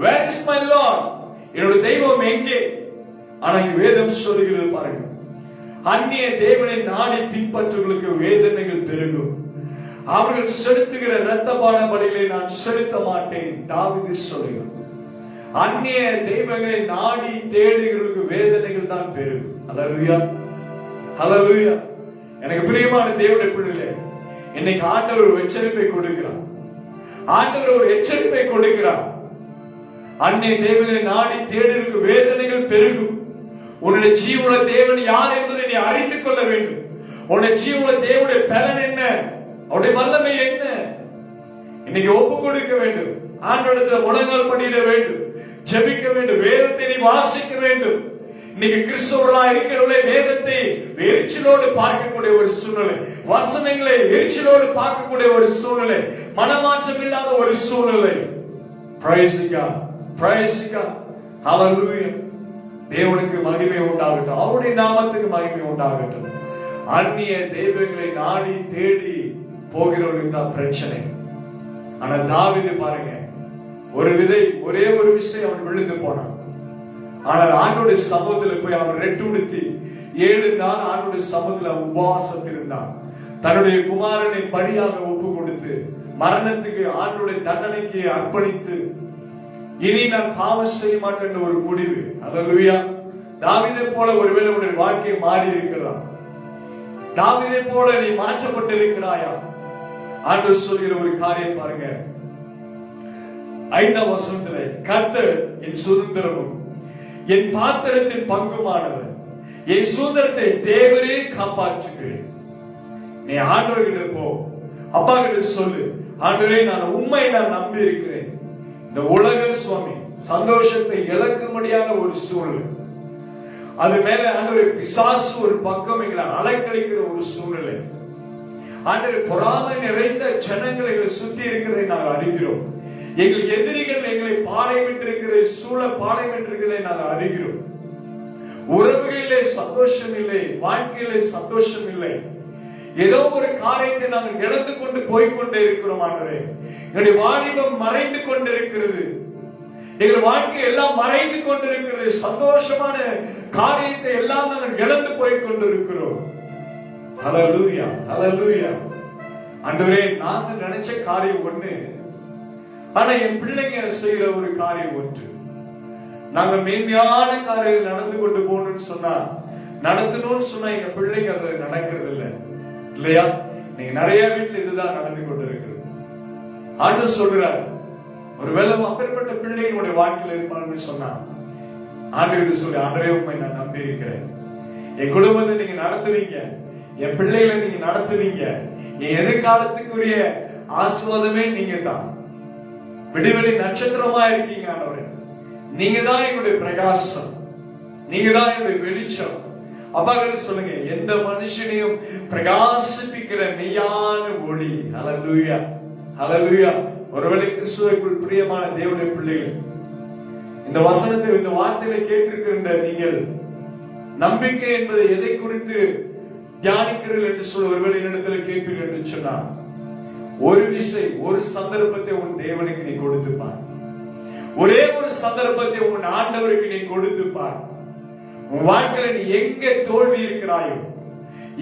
where is my Lord, என்னுடைய தெய்வம் எங்கே? ஆனா இங்க வேதம் சொல்லுகிறது பாருங்க, அந்நிய தேவனை நாடி பின்பற்றுவர்களுக்கு வேதனைகள் பெருகும், அவர்கள் செலுத்துகிற இரத்தபான பலிகளை நான் செலுத்த மாட்டேன். தாவீது சொல்லுகிறார், அந்நிய தெய்வங்களை நாடி தேடுகிறவர்களுக்கு வேதனைகள் தான் பெருகும். ஹல்லேலூயா, ஹல்லேலூயா. எனக்கு பிரியமான தேவனுடைய பிள்ளைகளே, இன்னைக்கு ஆண்டவர் ஒரு எச்சரிப்பை கொடுக்கிறார். ஆண்டவர் ஒரு எச்சரிப்பை கொடுக்கிறார். அந்நிய தேவனை நாடி தேடுகிறவர்களுக்கு வேதனைகள் பெருகும். உன்னுடைய ஜீவனுள்ள தேவன் யார் என்பதை நீ அறிந்து கொள்ள வேண்டும். உன்னுடைய ஜீவனுள்ள தேவனுடைய பலன் என்ன, அவருடைய வல்லமை என்ன, இன்னைக்கு ஒப்பு கொடுக்க வேண்டும். ஆண்டவரிடத்தில் முழங்கால் படியிட வேண்டும், ஜெபிக்க வேண்டும், வேதத்தை நீ வாசிக்க வேண்டும். இன்னைக்கு கிறிஸ்தவர்களா இருக்கிறவர்களே வேதத்தை எரிச்சலோடு பார்க்கக்கூடிய ஒரு சூழ்நிலை, வசனங்களை எரிச்சலோடு பார்க்கக்கூடிய ஒரு சூழ்நிலை, மனமாற்றம் இல்லாத ஒரு சூழ்நிலை. Praise God, praise God, hallelujah. தேவனுக்கு மகிமை உண்டாகட்டும், அவருடைய நாமத்துக்கு மகிமை உண்டாகட்டும். அந்நிய தெய்வங்களை நாடி தேடி போகிறவர்களுக்கு தான் பிரச்சனை. ஆனா தாவீது பாருங்க, ஒரு விதை, ஒரே ஒரு விஷயம் அவன் விழுந்து போனான். ஆனால் ஆண்டோடைய சமூகத்தில் போய் அவன் ரெட்டுடுத்தி 7 நாள் ஆண்டோடைய சமூகத்தில் உபவாசம் இருந்தான். தன்னுடைய குமாரனை பலியாக ஒப்பு கொடுத்து மரணத்துக்கு, ஆண்டோடைய தண்டனைக்கு அர்ப்பணித்து, இனி நான் பாவம் செய்ய மாட்டேன் ஒரு முடிவு. அல்லேலூயா. தாவீதை போல ஒருவேளை உன்னுடைய வாழ்க்கை மாறி இருக்கலாம். தாவீதை போல நீ மாற்றப்பட்டு இருக்கிறாயா? ஆண்டவர் சொல்கிற ஒரு காரியம் பாருங்க, 5ஆம் வசனத்திலே, கர்த்தர் என் சுதந்திரமும் என் பாத்திரத்தின் பங்குமானவர், என் சுதந்திரத்தை தேவரே காப்பாற்றுகிறேன். நீ ஆண்டவர்கிட்ட போ, அப்பா கிட்ட சொல்லு, ஆண்டவரே நான் உண்மை நான் நம்பி இருக்கிறேன். இந்த உலக சுவாமி சந்தோஷத்தை இழக்கும்படியான ஒரு சூழ்நிலை, அது மேல ஆண்டவரே பிசாசு ஒரு பக்கம் எங்களை அலைக்கழிக்கிற ஒரு சூழ்நிலை, ஆண்டவரே பொறாமை நிறைந்த ஜனங்களை சுத்தி இருக்கிறதை நாங்கள் அறிகிறோம். எங்கள் எதிரிகள் எங்களை பாளையமிட்டிருக்கிற சூழ பாளையமிட்டிருக்கிறதை நாங்கள் அறிகிறோம். உறவுகளிலே சந்தோஷம் இல்லை, வாழ்க்கையிலே சந்தோஷம் இல்லை, ஏதோ ஒரு காரியத்தை நாங்கள் இழந்து கொண்டு போய்கொண்டே இருக்கிறோம். ஆண்டவரே எங்களுடைய வாலிபம் மறைந்து கொண்டிருக்கிறது, எங்கள் வாழ்க்கை எல்லாம் மறைந்து கொண்டிருக்கிறது, சந்தோஷமான காரியத்தை எல்லாம் நாங்கள் இழந்து போய்கொண்டிருக்கிறோம். ஹல்லேலூயா, ஹல்லேலூயா. ஆண்டவரே நாங்க நினைச்ச காரியம் ஒண்ணு, ஆனா என் பிள்ளைங்க செய்யற ஒரு காரியம் ஒன்று. நாங்க மேன்மையான காரியம் நடந்து கொண்டு போகணும்னு சொன்னா, நடத்தணும்னு சொன்னா எங்க பிள்ளைங்க அதுல நடக்கிறது இல்லை, இல்லையா? நீங்க நிறைய வீட்டுல இதுதான் நடந்து கொண்டு இருக்கிறது. ஆண்டவர் சொல்றார், ஒருவேளை அப்பேற்பட்ட பிள்ளைகளுடைய வாழ்க்கையில் இருப்பான்னு சொன்னா, ஆண்டவர் சொல்லி, ஆண்டவரே உண்மை நான் நம்பி இருக்கிறேன், என் குடும்பத்தை நீங்க நடத்துவீங்க, என் பிள்ளைகளை நீங்க நடத்துவீங்க, என் எதிர்காலத்துக்குரிய ஆசீர்வாதமே நீங்க தான், விடுவெளி நட்சத்திரமா இருக்கீங்க ஆண்டவரே, நீங்க தான் எங்களுடைய பிரகாசம், நீங்க தான் எங்களுடைய வெளிச்சம். அப்பா சொல்லுங்க, எந்த மனுஷனையும் பிரகாசிப்பிக்கிற மெய்யான ஒளி. ஹல்லேலூயா, ஹல்லேலூயா. ஒருவேளை கிறிஸ்துவுக்குள் பிரியமான தேவனுடைய பிள்ளைகள், இந்த வசனத்தை, இந்த வார்த்தைகளை கேட்டிருக்கின்ற நீங்கள், நம்பிக்கை என்பது எதை குறித்து தியானிக்கிறீர்கள் என்று சொல்ல ஒருவேளை என்னிடத்தில் கேட்பீர்கள் என்று சொன்னார், ஒரு விசை, ஒரு சந்தர்ப்பத்தை உன் தேவனுக்கு நீ கொடுத்துப்பார். ஒரே ஒரு சந்தர்ப்பத்தை உன் ஆண்டவருக்கு நீ கொடுத்துப்பார். உன் வாழ்க்கையில நீ எங்கே தோல்வி இருக்கிறாயோ,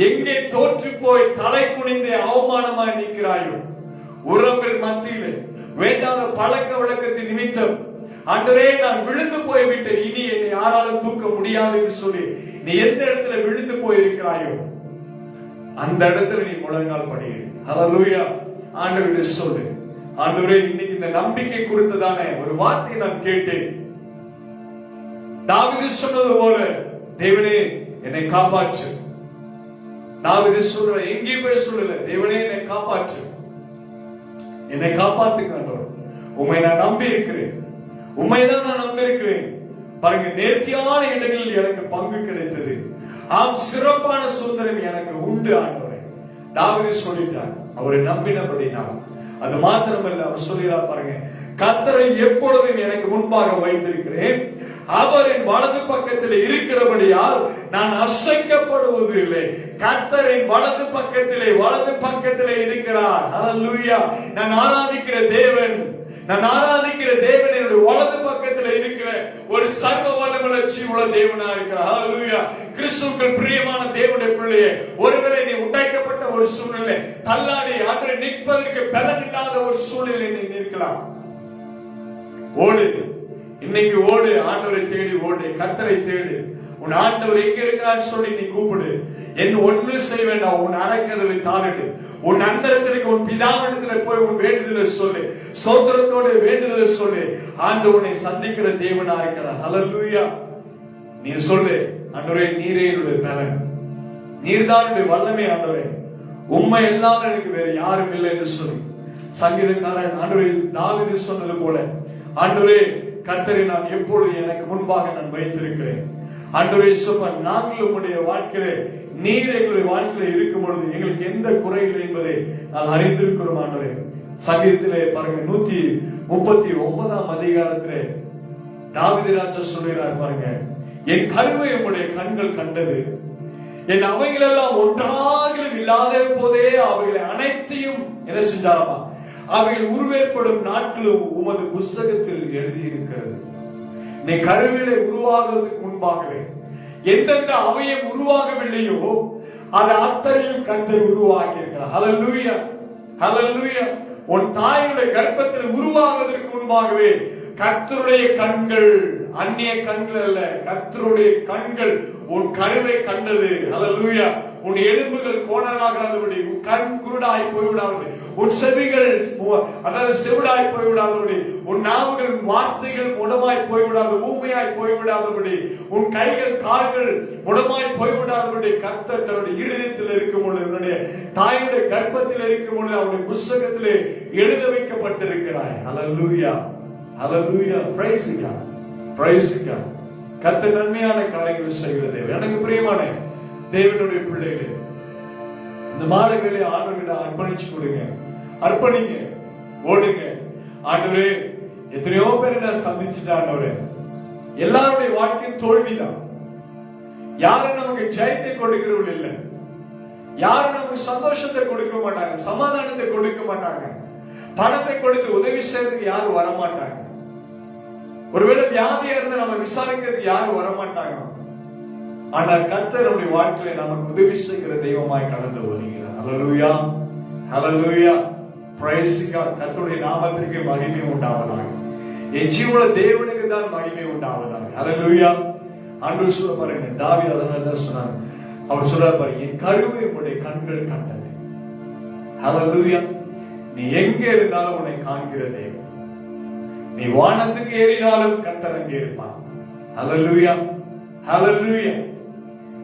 எங்கே தோற்று போய் தலை குனிந்து அவமானமாய் நிற்கிறாயோ, உறவுகள் மத்தியில் வேண்டாத பழக்க வழக்கத்தின் நிமித்தம் ஆண்டவரே நான் விழுந்து போய்விட்டேன், இனி என்னை யாராலும் தூக்க முடியாது என்று சொல்லி நீ எந்த இடத்துல விழுந்து போயிருக்கிறாயோ அந்த இடத்துல நீ முழங்கால் படியிடு. ஹல்லேலூயா. ஆண்டவரே சொல்லு, ஆண்டவரே இன்னைக்கு இந்த நம்பிக்கை கொடுத்ததான ஒரு வார்த்தையை நான் கேட்டேன். தாவீது சொன்னது போல தேவனே என்னை காப்பாற்று. தாவீது சொல்ற எங்கேயும் போய் சொல்லல, தேவனே என்னை காப்பாற்று, என்னை காப்பாத்துங்க ஆண்டவரே, உம்மை நான் நம்பி இருக்கிறேன், உண்மைதான் நான் நம்பி இருக்கிறேன். பாருங்க, நேர்த்தியான இடங்களில் எனக்கு பங்கு கிடைத்தது, சிறப்பான சுதந்திரம் எனக்கு உண்டு ஆண்டவரே. தாவீது சொல்லிட்டார், அவரை நம்பினபடினால். அது மாத்திரமல்ல, அவர் சொல்கிறார் பாருங்க, கர்த்தரை எப்பொழுதும் எனக்கு முன்பாக வைத்திருக்கிறேன், அவரின் வலது பக்கத்தில் இருக்கிறபடியால் நான் அசைக்கப்படுவது இல்லை. கர்த்தரின் வலது பக்கத்திலே இருக்கிறார். ஹல்லேலூயா. நான் ஆராதிக்கிற தேவன் என்னுடைய வலது பக்கத்தில் இருக்கிற ஒரு சர்வ வல்லமையுள்ள ஜீவனுள்ள தேவனா இருக்கிறார். ஹல்லேலூயா. கிறிஸ்துவுக்குள் பிரியமான தேவனுடைய பிள்ளையே, ஒருவேளை நீ உடைக்கப்பட்ட ஒரு சூழ்நிலை, தள்ளாடி ஆண்டவரை நிற்பதற்கு பலன் இல்லாத ஒரு சூழ்நிலை நீ நிற்கலாம். ஓடு, இன்னைக்கு ஓடு, ஆண்டவரை தேடி ஓடு, கர்த்தரை தேடு. உன் ஆண்டவர் எங்க இருக்கிறான்னு சொல்லி நீ கூப்பிடு. என்ன ஒண்ணு செய்ய வேண்டாம், உன் அறைக்கதவை தாளிடு, உன் அந்தரத்திற்கு உன் பிதாவிடத்தில் போய் உன் வேண்டுதலை சொல்லு, சோதரத்தோட வேண்டுதலை சொல்லு. ஆண்டவனை சந்திக்கிற தேவனா இருக்கிறார். ஹல்லேலூயா. நீ சொல்லு, ஆண்டவரே நீரே என்னுடைய பலன், நீர்தான் என்னுடைய வல்லமை ஆண்டவரே, உண்மை எல்லாம் எனக்கு வேற யாரும் இல்லை என்று சொல்லி சங்கீதக்காரன் ஆண்டவரே தாவீது சொன்னது போல, ஆண்டவரே கர்த்தரை நான் எப்பொழுது எனக்கு முன்பாக நான் வைத்திருக்கிறேன். ஆண்டவரே சொல்ல, நாங்கள் உங்களுடைய வாழ்க்கையிலே, நீர் எங்களுடைய வாழ்க்கையில இருக்கும் பொழுது எங்களுக்கு எந்த குறைகள் என்பதை நான் அறிந்திருக்கிறோம் ஆண்டவரே. சங்கீதத்திலே பாருங்க, 139 அதிகாரத்திலே தாவீது ராஜா சொல்கிறார் பாருங்க, என் கருவை உங்களுடைய கண்கள் கண்டது, என் அவைகள் எல்லாம் ஒன்றாகிலும் இல்லாத போதே அவைகளை அனைத்தையும் என்ன செஞ்சாராமா, அவைகள் உருவேற்படும் நாட்களும் உமது புஸ்தகத்தில் எழுதியிருக்கிறது. நீ கருவிலை உருவாகுவதற்கு முன்பாகவே எந்தெந்த அவயம் உருவாகவில்லையோ அது அத்தனையும் கர்த்தர் உருவாக்கி இருக்கிறார். ஹல்லேலூயா. ஹல்லேலூயா. உன் தாயுடைய கர்ப்பத்தில் உருவாகுவதற்கு முன்பாகவே கர்த்தருடைய கண்கள், அந்நிய கண்கள் அல்ல, கர்த்தருடைய கண்கள் உன் கருவை கண்டது. ஹல்லேலூயா. உன் எலும்புகள் கோணலாகாதபடி, உன் கண் குருடாய் போய்விடாதபடி, உன் செவிகள் அதாவது செவிடாய் போய்விடாதபடி, உன் நாவுகள் வார்த்தைகள் முடமாய் போய்விடாத, ஊமையாய் போய்விடாதபடி, உன் கைகள் கால்கள் முடமாய் போய்விடாதபடி கர்த்தர் தன்னுடைய இருதயத்தில் இருக்கும் பொழுது, உன்னுடைய தாயுடைய கர்ப்பத்தில் இருக்கும் பொழுது அவருடைய புஸ்தகத்திலே எழுத வைக்கப்பட்டிருக்கிறாய். Hallelujah. Hallelujah. Praise God. Praise God. கர்த்தர் நன்மையான காரியங்கள் செய்கிற தேவன். எனக்கு பிரியமான தேவனுடைய பிள்ளைகளே, இந்த மாதங்களை ஆண்டவர்கிட்ட அர்ப்பணிச்சு கொடுங்க, அர்ப்பணிங்க, ஓடுங்க. ஆண்டவரே, எத்தனையோ பேர் நான் சந்திச்சுட்டேன் ஆண்டவரே, எல்லாருடைய வாழ்க்கையும் தோல்விதான். யாரும் நமக்கு ஜெயத்தை கொடுக்கிறவர்கள் இல்லை, யாரும் நமக்கு சந்தோஷத்தை கொடுக்க மாட்டாங்க, சமாதானத்தை கொடுக்க மாட்டாங்க, பணத்தை கொடுத்து உதவி செய்யறதுக்கு யாரும் வரமாட்டாங்க. ஒருவேளை வியாதியா இருந்து நம்ம விசாரிக்கிறதுக்கு யாரும் வரமாட்டாங்க. ஆனால் கர்த்தர் நம்முடைய வாழ்க்கையில நமக்கு உதவி செய்கிற தெய்வமாய் கடந்து வருகிறார். ஹல்லேலூயா. ஹல்லேலூயா. Praise God. கர்த்தருடைய நாமத்திற்கு மகிமை உண்டாவதாக. என் ஜீவனுள்ள தேவனுக்கு தான் மகிமை உண்டாவதாக. ஹல்லேலூயா. ஆண்டவர் சொல்ல பாருங்க, தாவீது அதனால தான் சொன்னார், அவர் சொல்ற பாருங்க, என் கருவை உன்னுடைய கண்கள் கண்டது. ஹல்லேலூயா. நீ எங்க இருந்தாலும் உன்னை காண்கிற தேவன். நீ வானத்துக்கு ஏறினாலும் கர்த்தர் அங்கே இருப்பான். ஹல்லேலூயா. ஹல்லேலூயா.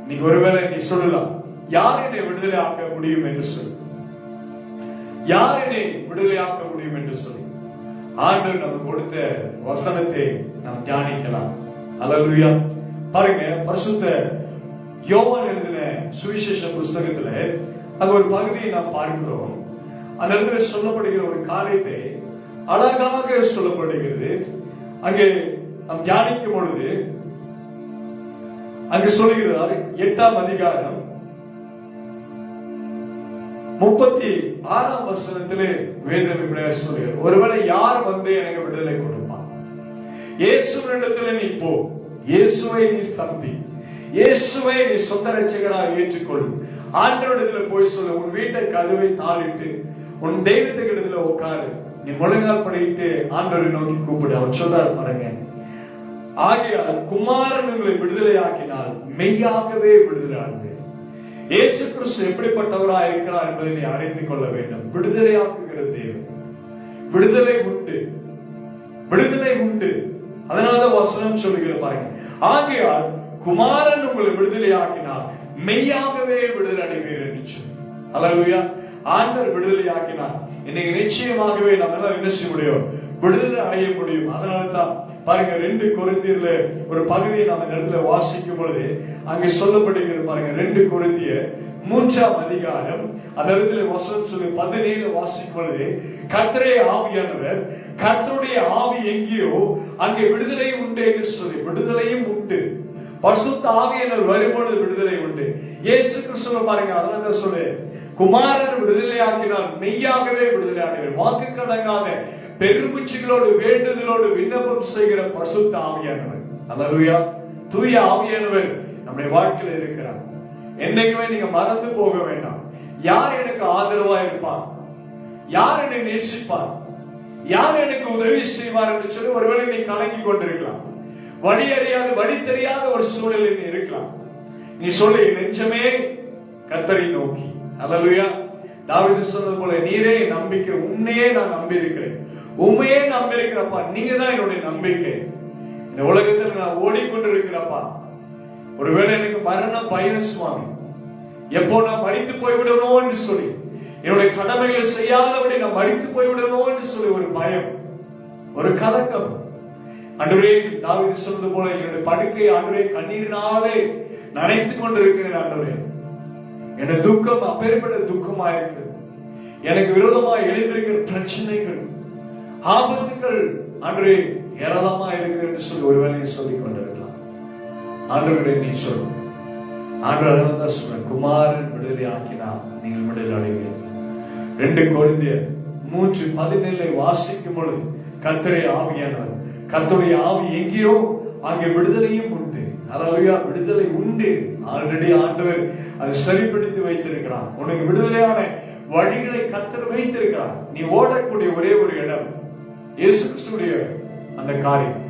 நீ ஒருவேளை நீ சொல்லலாம், யார் என்னை விடுதலை ஆக்க முடியும் என்று சொல்லி, யார் என்னை விடுதலை ஆக்க முடியும் என்று சொல்லி ஆண்டவர் நமக்கு கொடுத்த வசனத்தை நாம் தியானிக்கலாம். ஹல்லேலூயா. பாருங்க, பரிசுத்த யோவான் எழுதின சுவிசேஷ புஸ்தகத்துல அது ஒரு பகுதியை நாம் பார்க்கிறோம். அந்த இடத்துல சொல்லப்படுகிற ஒரு காரியத்தை அழகாக சொல்லப்படுகிறது. அங்கே நாம் தியானிக்கும் பொழுது அங்கு சொல்லுகிறார், 8ஆம் அதிகாரம் 36ஆம் வசனத்திலே வேதம் இப்படி சொல்லுகிறது, ஒருவேளை யார் வந்து எனக்கு விடுதலை கொடுப்பான்? இயேசுவினிடத்தில் நீ போ, இயேசுவை நீ சந்தி, இயேசுவை நீ சொந்த ரட்சகராக ஏற்றுக்கொள். ஆண்டவரிடத்தில் போய் சொல்ல, உன் வீட்டை கதவை தாளிட்டு உன் தெய்வத்துக்கிடத்துல உட்காரு, நீ முழங்கால் படிட்டு ஆண்டவரை நோக்கி கூப்பிடு. அவர் சொல்றாரு பாருங்க, ஆகையால் குமாரன் உங்களை விடுதலை ஆக்கினால் மெய்யாகவே விடுதலை ஆகுது. இயேசு கிறிஸ்து எப்படிப்பட்டவராக இருக்கிறார் என்பதை நீ அறிந்து கொள்ள வேண்டும். விடுதலையாக்குகிற தேவன். விடுதலை உண்டு, விடுதலை உண்டு. அதனாலதான் வசனம் சொல்லுகிற பாருங்க, ஆகையால் குமாரன் உங்களை விடுதலை ஆக்கினார் மெய்யாகவே விடுதலை அடைவீர் என்று சொல்லி. அல்லேலூயா. ஆண்டவர் விடுதலை ஆக்கினார். இன்னைக்கு நிச்சயமாகவே நம்ம எல்லாம் என்ன செய்ய முடியும்? விடுதலை அடைய முடியும். அதனாலதான் பாருங்க, 2 கொரிந்தியர்ல ஒரு பகுதியை நம்ம இடத்துல வாசிக்கும் பொழுது அங்கே சொல்லப்படுகிறது பாருங்க, 2 கொரிந்தியர் 3ஆம் அதிகாரம் அந்த இடத்துல வசனம் சொல்லி 17 வாசிக்கும் பொழுது, கர்த்தரே ஆவியானவர், கர்த்தருடைய ஆவி எங்கேயோ அங்கே விடுதலை உண்டு என்று சொல்லி, விடுதலையும் உண்டு. பரிசுத்த ஆவியானவர் வரும்பொழுது விடுதலை உண்டு. இயேசு கிறிஸ்துவ பாருங்க, அதனால சொல்லு, குமாரன் விடுதலை ஆக்கினால் மெய்யாகவே விடுதலை ஆனவர். வாக்கு கடங்காத பெருமூச்சுகளோடு வேண்டுதலோடு விண்ணப்பம் செய்கிற பரிசுத்த ஆவியானவர். அல்லேலூயா. தூய ஆவியானவர் நம்முடைய வாழ்க்கையில் இருக்கிறார். என்னைக்குமே நீங்க மறந்து போக வேண்டாம். யார் எனக்கு ஆதரவா இருப்பார், யார் என்னை நேசிப்பார், யார் எனக்கு உதவி செய்வார் என்று சொல்லி ஒருவேளை நீ கலங்கி கொண்டிருக்கலாம். வழி அறியாத, வழி தெரியாத ஒரு சூழலில் நீ இருக்கலாம். நீ சொல்லு, நெஞ்சமே கர்த்தரை நோக்கி. அல்லேலூயா. தாவீது சொன்னது போல, நீரே நம்பிக்கை, உன்னையே நான் நம்பி இருக்கிறேன், உண்மையே நம்பி இருக்கிறப்பா, நீங்க தான் என்னுடைய நம்பிக்கை. இந்த உலகத்தில் நான் ஓடிக்கொண்டிருக்கிறப்பா, ஒருவேளை எனக்கு மரண பயம் சுவாமி, எப்போ நான் மரித்து போய்விடணும் என்று சொல்லி, என்னுடைய கடமைகளை செய்யாதபடி நான் மரித்து போய்விடணும் என்று சொல்லி ஒரு பயம், ஒரு கலக்கம். ஆண்டவரே, தாவீது சொன்னது போல, என்னுடைய படுக்கை ஆண்டவரே கண்ணீரினாலே நனைத்துக் கொண்டிருக்கிறேன். ஆண்டவரே, என்னுடைய துக்கம் அப்பேற்பட்ட துக்கமா இருக்கிறது. எனக்கு விரோதமாக எழுந்திருக்கிற பிரச்சனைகள், ஆபத்துகள் ஆண்டவரே ஏராளமா இருக்கு என்று சொல்லி ஒருவேளை சொல்லிக் கொண்டிருக்கலாம். ஆண்டவரே, நீ சொல்லு. ஆண்டவர் அதனால தான் சொல்ற, குமாரன் விடுதலை ஆக்கினால் நீங்கள் விடுதலை அடைவீர்கள். 2 கொரிந்தியர் 3:17 வாசிக்கும் பொழுது, கர்த்தரே ஆவியானவர், கர்த்தருடைய ஆவி எங்கேயோ அங்கே விடுதலையும் உண்டு. அல்லேலூயா. விடுதலை உண்டு. ஆல்ரெடி ஆண்டவர் அதை சரிப்படுத்தி வைத்திருக்கிறார். உனக்கு விடுதலையான வழிகளை கர்த்தர் வைத்திருக்கிறார். நீ ஓடக்கூடிய ஒரே ஒரு இடம் இயேசு கிறிஸ்துவுடைய அந்த காரியம்.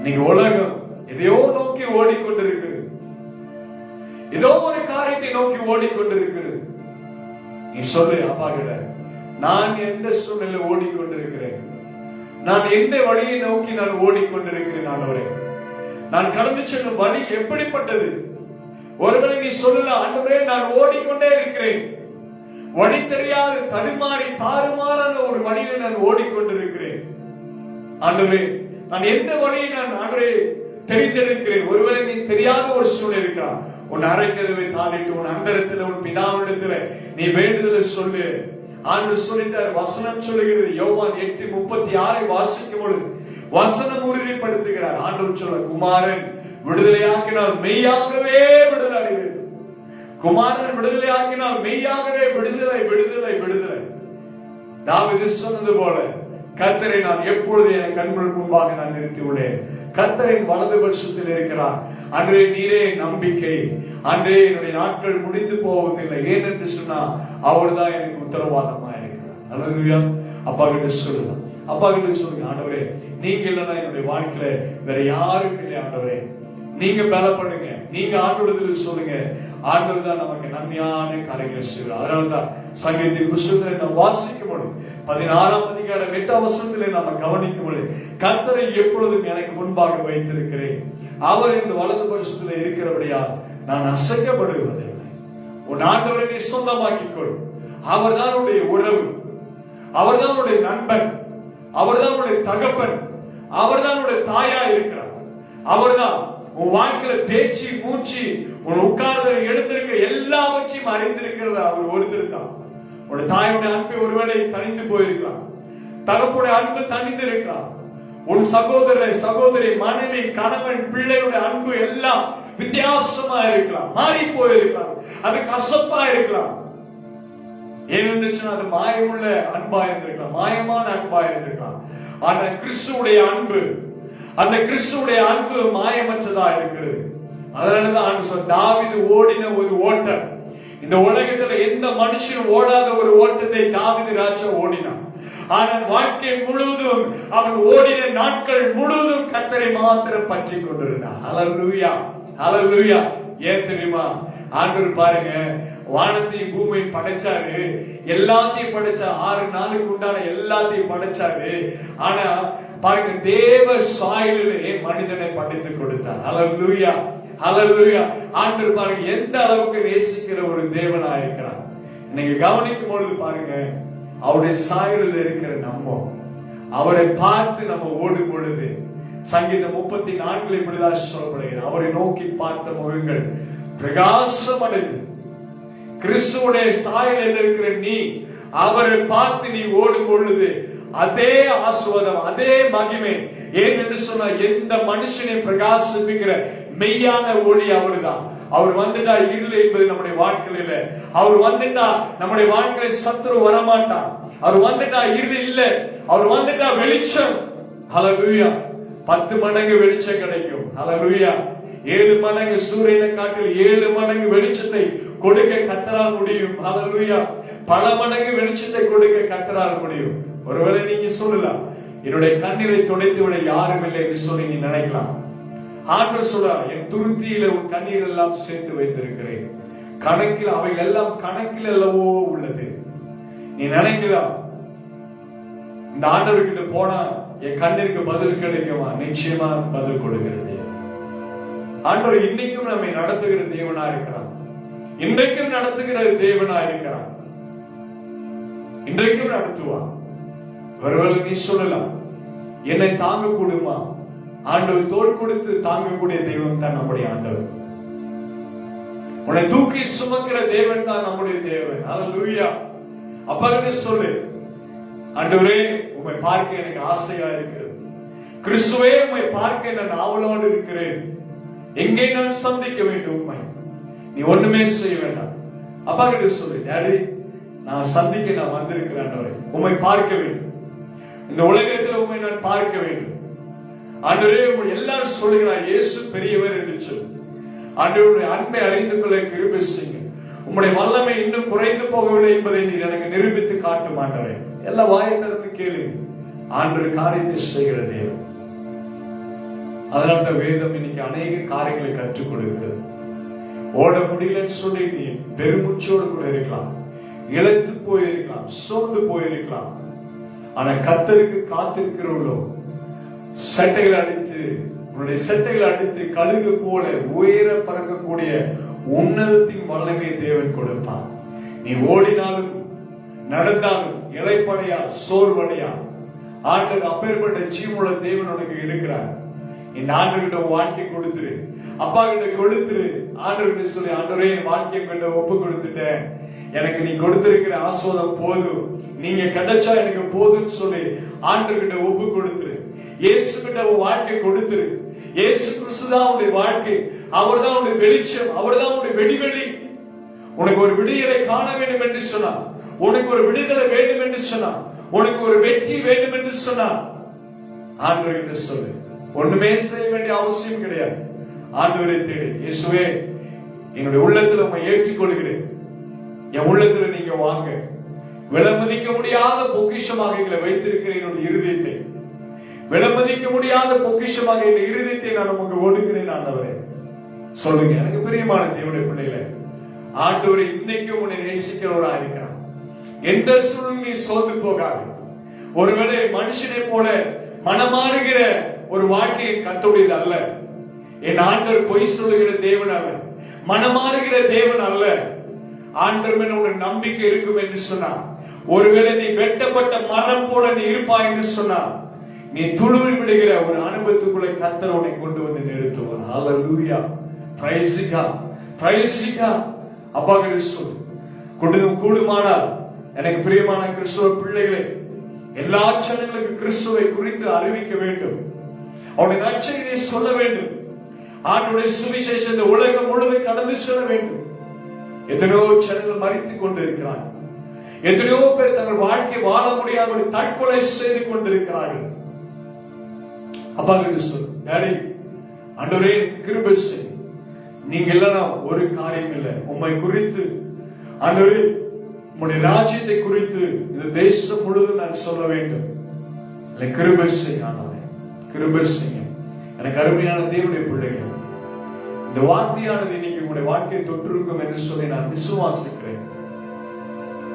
நீங்க உலகம் எதையோ நோக்கி ஓடிக்கொண்டிருக்கிறது, ஏதோ ஒரு காரியத்தை நோக்கி ஓடிக்கொண்டிருக்கிறது. நீ சொல்லு, அப்பா கிட்ட, நான் எந்த சூழ்நிலை ஓடிக்கொண்டிருக்கிறேன், நான் எந்த வழியை நோக்கி நான் ஓடிக்கொண்டிருக்கிறேன், ஆண்டவரே நான் கடந்து செல்லும் வழி எப்படிப்பட்டது? ஒருவேளை நீ சொல்லல, ஆண்டவரே நான் ஓடிக்கொண்டே இருக்கிறேன், வழி தெரியாது தடுமாறி தாறுமாறான ஒரு வழியில் நான் ஓடிக்கொண்டிருக்கிறேன். ஆண்டவரே, நான் எந்த வழியை நான் ஆண்டவரே தெரிந்திருக்கிறேன். ஒருவேளை நீ தெரியாத ஒரு சூழ்நிலை இருக்கிறான். உன் அறைக்கதவை தாண்டிட்டு உன் அந்தரத்தில் உன் பிதாவிடத்தில் நீ வேண்டுதலை சொல்லு. ஆண்டவர் சொல்லிட்டார். வசனம் சொல்லுகிறது, யோவான் 8:36 வாசிக்கும் பொழுது வசனம் உறுதிப்படுத்துகிறார். ஆண்டவர் சொல்ல, குமாரன் விடுதலையாக்கினால் மெய்யாகவே விடுதலை அடைவீர்கள். குமாரன் விடுதலையாக்கினால் மெய்யாகவே விடுதலை, விடுதலை, விடுதலை. தாவீது சொன்னது போல, கர்த்தரை நான் எப்பொழுது என் கண்களுக்கு முன்பாக நான் நிறுத்தியுள்ளேன். கர்த்தரின் வலது பட்சத்தில் இருக்கிறார். அன்றே நீரே நம்பிக்கை. அன்றே என்னுடைய நாட்கள் முடிந்து போவதில்லை. ஏனென்று சொன்னா அவர்தான் எனக்கு உத்தரவாதமா இருக்கிறார். அல்லேலூயா. அப்பா கிட்ட சொல்லலாம். அப்பா கிட்ட சொல்லுங்க, ஆண்டவரே நீங்க இல்லைன்னா என்னுடைய வாழ்க்கையில வேற யாரும் இல்லை. ஆண்டவரே நீங்க பலப்படுங்க. நீங்க ஆண்டவரிடத்தில் சொல்லுங்க. ஆண்டவர் தான் நமக்கு நன்மையான காரியங்களை செய்வார். அதனாலதான் சங்கீதத்தின் புத்தகத்தை நாம் வாசிக்கும் பொழுது 16ஆம் அதிகாரம் 8ஆம் வசனத்திலே நாம் கவனிக்கும் பொழுது, கர்த்தரை எப்பொழுதும் எனக்கு முன்பாக வைத்திருக்கிறேன், அவர் இந்த வலது பட்சத்தில் இருக்கிறபடியா நான் அசைக்கப்படுவதில்லை. உன் ஆண்டவரை நீ சொந்தமாக்கிக் கொள். அவர் தான் உடைய உறவு, அவர் தான் உடைய நண்பன், அவர் தான் உடைய தகப்பன், அவர் தான் உடைய தாயா இருக்கிறார். அவர் தான் உன் வாழ்க்கையில பேச்சு மூச்சு உன் உட்கார்ந்து எழுந்திருக்க எல்லாவற்றையும் அறிந்திருக்கிறது அவர் ஒருத்தர் தான். உன் தாயுடைய அன்பு ஒருவேளை தனிந்து போயிருக்கலாம், தகப்புடைய அன்பு தனிந்து இருக்கலாம், உன் சகோதர சகோதரி மனைவி கணவன் பிள்ளைகளுடைய அன்பு எல்லாம் வித்தியாசமா இருக்கலாம், மாறி போயிருக்கலாம், அது கசப்பா இருக்கலாம். ஏனென்று சொன்னால் அது மாயமுள்ள அன்பா இருந்திருக்கலாம், மாயமான அன்பா இருந்திருக்கலாம். ஆனா கிறிஸ்துவுடைய அன்பு, அந்த கிறிஸ்துவுடைய அன்பு மாயமற்றதா இருக்கிறது. அதனாலதான் தாவீது ஓடின ஒரு ஓட்டம், இந்த உலகத்துல எந்த மனுஷன் ஓடாத ஒரு ஓட்டத்தை தாவீது ராஜா ஓடினான். ஆனால் வாழ்க்கை முழுவதும் அவன் ஓடின நாட்கள் முழுவதும் கர்த்தரை மாத்திரம் பற்றி கொண்டிருந்தான். ஹல்லேலூயா, ஹல்லேலூயா. ஏன் தெரியுமா? ஆண்டவர் பாருங்க, வானத்தையும் பூமியை படைச்சாரு, எல்லாத்தையும் படைச்சா, 6 நாளுக்கு உண்டான எல்லாத்தையும் படைச்சாரு. ஆனா பாருங்க, தேவ சாயலிலே மனிதனை படைத்து கொடுத்தார். ஹல்லேலூயா, ஹல்லேலூயா. ஆண்டவர் பாருங்க எந்த அளவுக்கு நேசிக்கிற ஒரு தேவனா இருக்கிறார். நீங்க கவனிக்கும் பொழுது பாருங்க, அவருடைய சாயலில் இருக்கிற நம்ம, அவரை பார்த்து நம்ம ஓடும் பொழுது, சங்கீதம் 34 இப்படிதான் சொல்லப்படுகிறது, அவரை நோக்கி பார்த்த முகங்கள் பிரகாசம் அடைந்து. கிறிஸ்துவுடைய சாயலில் இருக்கிற நீ, அவரை பார்த்து நீ ஓடும் பொழுது அதே ஆசீர்வாதம், அதே மகிமை. ஏன் என்று சொன்னா, எந்த மனுஷனை பிரகாசிப்பிக்கிற மெய்யான ஒளி அவர்தான். அவர் வந்துட்டா இருள் என்பது நம்முடைய வாழ்க்கையில, அவர் வந்துட்டா நம்முடைய வாழ்க்கையில சத்துரு வரமாட்டான். அவர் வந்துட்டா இருள் இல்ல, அவர் வந்துட்டா வெளிச்சம். ஹல்லேலூயா. 10 மடங்கு வெளிச்சம் கிடைக்கும். ஹல்லேலூயா. 7 மடங்கு சூரியனை காட்டில் 7 மடங்கு வெளிச்சத்தை கொடுக்க கர்த்தரால் முடியும். ஹல்லேலூயா. பல மடங்கு வெளிச்சத்தை கொடுக்க கர்த்தரால் முடியும். ஒருவேளை நீங்க சொல்லலாம், என்னுடைய கண்ணீரை துடைத்து விட யாரும் இல்லை என்று சொல்லி நீ நினைக்கலாம். ஆண்டவர் சொல்றார், என் துருத்தியில உன் கண்ணீர் எல்லாம் சேர்த்து வைத்திருக்கிறேன், கணக்கில் அவைகள் எல்லாம் கணக்கில் அல்லவோ உள்ளது. நீ நினைக்கலாம், இந்த ஆண்டவர்கிட்ட போனா என் கண்ணீருக்கு பதில் கிடைக்குமா? நிச்சயமா பதில் கொடுக்கிறது. ஆண்டவர் இன்னைக்கும் நம்மை நடத்துகிற தேவனா இருக்கிறார், இன்றைக்கும் நடத்துகிற தேவனா இருக்கிறார், இன்றைக்கும் நடத்துவான். ஒருவேளை நீ சொல்லலாம், என்னை தாங்க கூடுமா? ஆண்டவர் தோள் கொடுத்து தாங்கக்கூடிய தெய்வம் தான் நம்முடைய ஆண்டவர். உன்னை தூக்கி சுமக்கிற தேவன் தான் நம்முடைய தேவன். ஹல்லேலூயா. அப்ப சொல்லு, ஆண்டவரே உம்மை பார்க்க எனக்கு ஆசையா இருக்கிறது, கிறிஸ்துவே உம்மை பார்க்க நான் ஆவலோடு இருக்கிறேன், எங்கே நான் சந்திக்க வேண்டும் உம்மை? நீ ஒண்ணுமே செய்ய வேண்டாம். அப்பா கிட்ட சொல்லு, டாடி நான் சந்திக்க நான் வந்திருக்கிறேன் ஆண்டவரே, உம்மை பார்க்க வேண்டும், இந்த உலகத்தில் உம்மை நான் பார்க்க வேண்டும். ஆண்டவரே எல்லாரும் சொல்லுகிறார் இயேசு பெரியவர் என்று சொல்லி. ஆண்டவருடைய அன்பை அறிந்து கொள்ள கிருபை செய்யுங்க. உம்முடைய வல்லமை இன்னும் குறைந்து போகவில்லை என்பதை நீர் எனக்கு நிரூபித்து காட்டும் ஆண்டவரே. எல்லாம் வாயை திறந்து கேளுங்க. ஆண்டவர் காரியத்தை செய்கிற தேவன். அதனால வேதம் இன்னைக்கு அநேக காரியங்களை கற்றுக் கொடுக்கிறது. ஓட முடியலன்னு சொல்லி நீ பெருமூச்சோடு கூட இருக்கலாம், இழந்து போயிருக்கலாம், சோர்ந்து போயிருக்கலாம். ஆனா கர்த்தருக்கு காத்திருக்கிறவர்களோ சட்டைகளை அடித்து, உன்னுடைய சட்டைகளை அடித்து கழுகு போல உயர பறக்கக்கூடிய உன்னதத்தின் வல்லமை தேவன் கொடுப்பான். நீ ஓடினாலும் நடந்தாலும் இளைப்படையா சோர்வடையா, ஆண்டவர் அப்பேற்பட்ட ஜீவனுள்ள தேவன் உனக்கு இருக்கிறார். இந்த ஆண்டவர்கிட்ட வாழ்க்கை கொடுத்துரு, அப்பா கிட்ட கொடுத்துரு. ஆண்டவர்கிட்ட சொல்லி, ஆண்டவரே வாழ்க்கையை கிட்ட ஒப்பு கொடுத்துட்டேன், எனக்கு நீ கொடுத்திருக்கிற ஆசீர்வாதம் போதும், நீங்க கிடைச்சா எனக்கு போதும்னு சொல்லி ஆண்டவர்கிட்ட ஒப்பு கொடுத்துரு. இயேசு கிட்ட வாழ்க்கை கொடுத்துரு. இயேசு கிறிஸ்து தான் உன்னுடைய வாழ்க்கை, அவர் தான் உன்னுடைய வெளிச்சம், அவர் தான் உன்னுடைய வெடிவெளி. உனக்கு ஒரு விடுதலை காண வேண்டும் என்று சொன்னா, உனக்கு ஒரு விடுதலை வேண்டும் என்று சொன்னா, உனக்கு ஒரு வெற்றி வேண்டும் என்று சொன்னா, ஆண்டவர்கிட்ட சொல்லு. ஒண்ணுமே செய்ய வேண்டிய அவசியம் கிடையாது. ஆண்டவரை தேடு. இயேசுவே என்னுடைய உள்ளத்துல உம்மை ஏற்றுக்கொள்கிறேன், என் உள்ளத்துல நீங்க வாங்க. விலமதிக்க முடியாத பொக்கிஷமாக எங்களை வைத்திருக்கிறேன். என்னுடைய இருதயத்தை விலமதிக்க முடியாத பொக்கிஷமாக என் இருதயத்தை நான் உங்க ஒடுக்கிறேன் ஆண்டவரே. சொல்லுங்க. எனக்கு பிரியமான தேவனுடைய பிள்ளைகளே, ஆண்டவரை இன்னைக்கும் உன்னை நேசிக்கிறவரா இருக்கிறான். எந்த சூழ்நிலை சோர்ந்து போகாது. ஒருவேளை மனுஷனை போல மனமாறுகிற ஒரு வாழ்க்கையை கர்த்தருடையது அல்ல. என் ஆண்டவர் பொய் சொல்லுகிற தேவன் அல்ல, மனமாறுகிற தேவன் அல்ல. ஆண்டவர் உன் நம்பிக்கை இருக்கும் என்று சொன்னார். ஒருவேளை நீ வெட்டப்பட்ட மரம் போல நீ இருப்பாய் என்று சொன்னார். நீ துளுவி விடுகிற ஒரு அனுபவத்துக்குள்ளே கர்த்தர் உன்னை கொண்டு வந்து நிறுத்துவார். Hallelujah. Praise God, praise God. அப்பா கிறிஸ்து கூடுமானால் எனக்கு பிரியமான கிறிஸ்துவ பிள்ளைகளே, எல்லா ஜனங்களுக்கு கிறிஸ்துவை குறித்து அறிவிக்க வேண்டும், அவருடைய நற்செய்தியை சொல்ல வேண்டும். ஆண்டவருடைய சுவிசேஷத்தை உலகம் முழுவதும் கடந்து செல்ல வேண்டும். எத்தனையோ ஜனங்கள் மரித்துக் கொண்டு இருக்கிறார். எத்தனையோ பேர் தங்கள் வாழ்க்கை வாழ முடியாமல் தற்கொலை செய்து கொண்டிருக்கிறார்கள். அப்பா கிட்ட சொல்லு, டாடி ஆண்டவரே கிருபை செய். நீங்க இல்லைன்னா ஒரு காரியம் இல்லை. உம்மை குறித்து ஆண்டவரே, உம்முடைய ராஜ்யத்தை குறித்து இந்த தேசம் முழுவதும் நான் சொல்ல வேண்டும். கிருபை செய் ஆண்டவரே, கிருபை செய்ய. எனக்கு அருமையான தேவனுடைய பிள்ளைகள், இந்த வார்த்தையானது இன்னைக்கு உங்களுடைய வாழ்க்கையை தொற்றிருக்கும் என்று சொல்லி நான் விசுவாசிக்கிறேன்.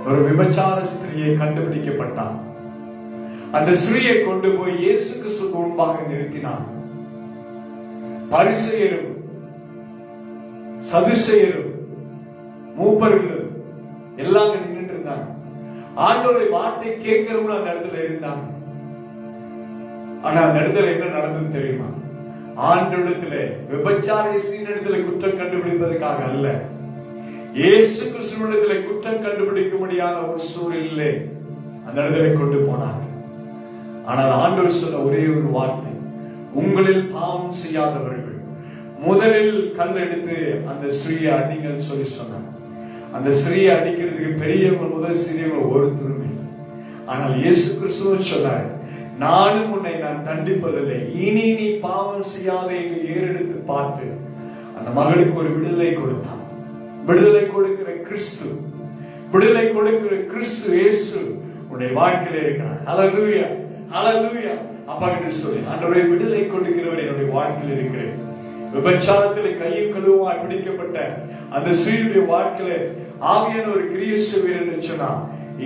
ஒரு விபச்சார ஸ்திரியை கண்டுபிடிக்கப்பட்டான். அந்த ஸ்திரியை கொண்டு போய் இயேசு கிறிஸ்துவுக்கு முன்பாக நிறுத்தினான். பரிசேயரும் சதுசேயரும் மூப்பர்களும் எல்லாம் நின்றுட்டு இருந்தாங்க. ஆண்டவருடைய வார்த்தை கேட்கிறவங்க அந்த இடத்துல இருந்தாங்க. ஆனா அந்த இடத்துல என்ன நடந்தது தெரியுமா? ஆண்டவரிடத்துல விபச்சார ஸ்திரியிடத்துல குற்றம் கண்டுபிடிப்பதற்காக அல்ல, இயேசு கிறிஸ்துவிடத்துல குற்றம் கண்டுபிடிக்க முடியாத ஒரு சூழலிலே அந்த இடத்துல கொண்டு போனார். ஆனால் ஆண்டவர் சொன்ன ஒரே ஒரு வார்த்தை, உங்களில் பாவம் செய்யாதவர்கள் முதலில் கல் எடுத்து அந்த ஸ்திரீயை அடிங்கன்னு சொல்லி சொன்னார். அந்த ஸ்திரீயை அடிக்கிறதுக்கு பெரியவங்க முதல் சிறியவங்க ஒருத்தரும் இல்லை. ஆனால் இயேசு கிறிஸ்துவ சொன்னார், நானும் உன்னை நான் தண்டிப்பதில்லை, இனி நீ பாவம் செய்யாத என்று ஏறெடுத்து பார்த்து அந்த மகளுக்கு ஒரு விடுதலை கொடுத்தான். விடுதலை கொடுக்கிற கிறிஸ்து, விடுதலை கொடுக்கிற கிறிஸ்து இயேசு உன்னுடைய வாழ்க்கையில இருக்கிறார். ஹல்லேலூயா, ஹல்லேலூயா. அப்பா கிட்ட சொல்லி, ஆண்டவரே விடுதலை கொடுக்கிறவர் என்னுடைய வாழ்க்கையில் இருக்கிறேன். விபச்சாரத்தில் கையும் கழுவுமாய் பிடிக்கப்பட்ட அந்த ஸ்திரீயுடைய வாழ்க்கையில ஆவியான ஒரு கிரியை செய்வீர் என்று சொன்னா,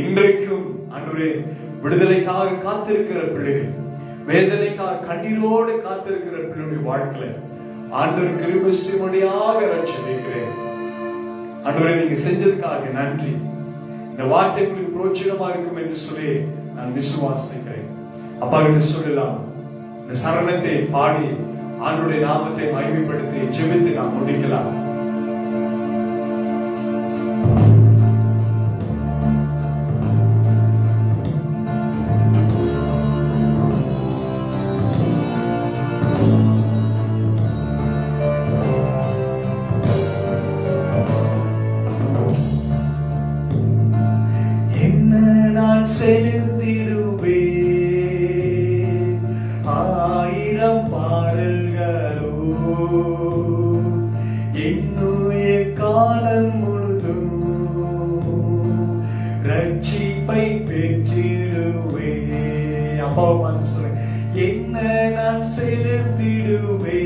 இன்றைக்கும் ஆண்டவரே விடுதலைக்காக காத்திருக்கிற பிள்ளைகள், வேதனைக்காக கண்ணீரோடு காத்திருக்கிற பிள்ளைகளுடைய வாழ்க்கையில ஆண்டவர் கிருபை செய்யும்படியாக ரட்சிக்கிறேன். ஆண்டவரே நீங்க செஞ்சதுக்காக நன்றி. இந்த வார்த்தை உங்களுக்கு பிரோஜனமா இருக்கும் என்று சொல்லி நான் விசுவாசிக்கிறேன். அப்பா என்று சொல்லலாம். இந்த சரணத்தை பாடி ஆண்டவருடைய நாமத்தை மகிமைப்படுத்தி ஜெபித்து நாம் முடிக்கலாம். செலுத்திடுவே ஆயிரம் பாடல்களோ என்னுயிர் காலம் முழுதும் ரட்சிப்பை பெற்றிடுவே. அப்பா மனசுல என்ன நான் செலுத்திடுவே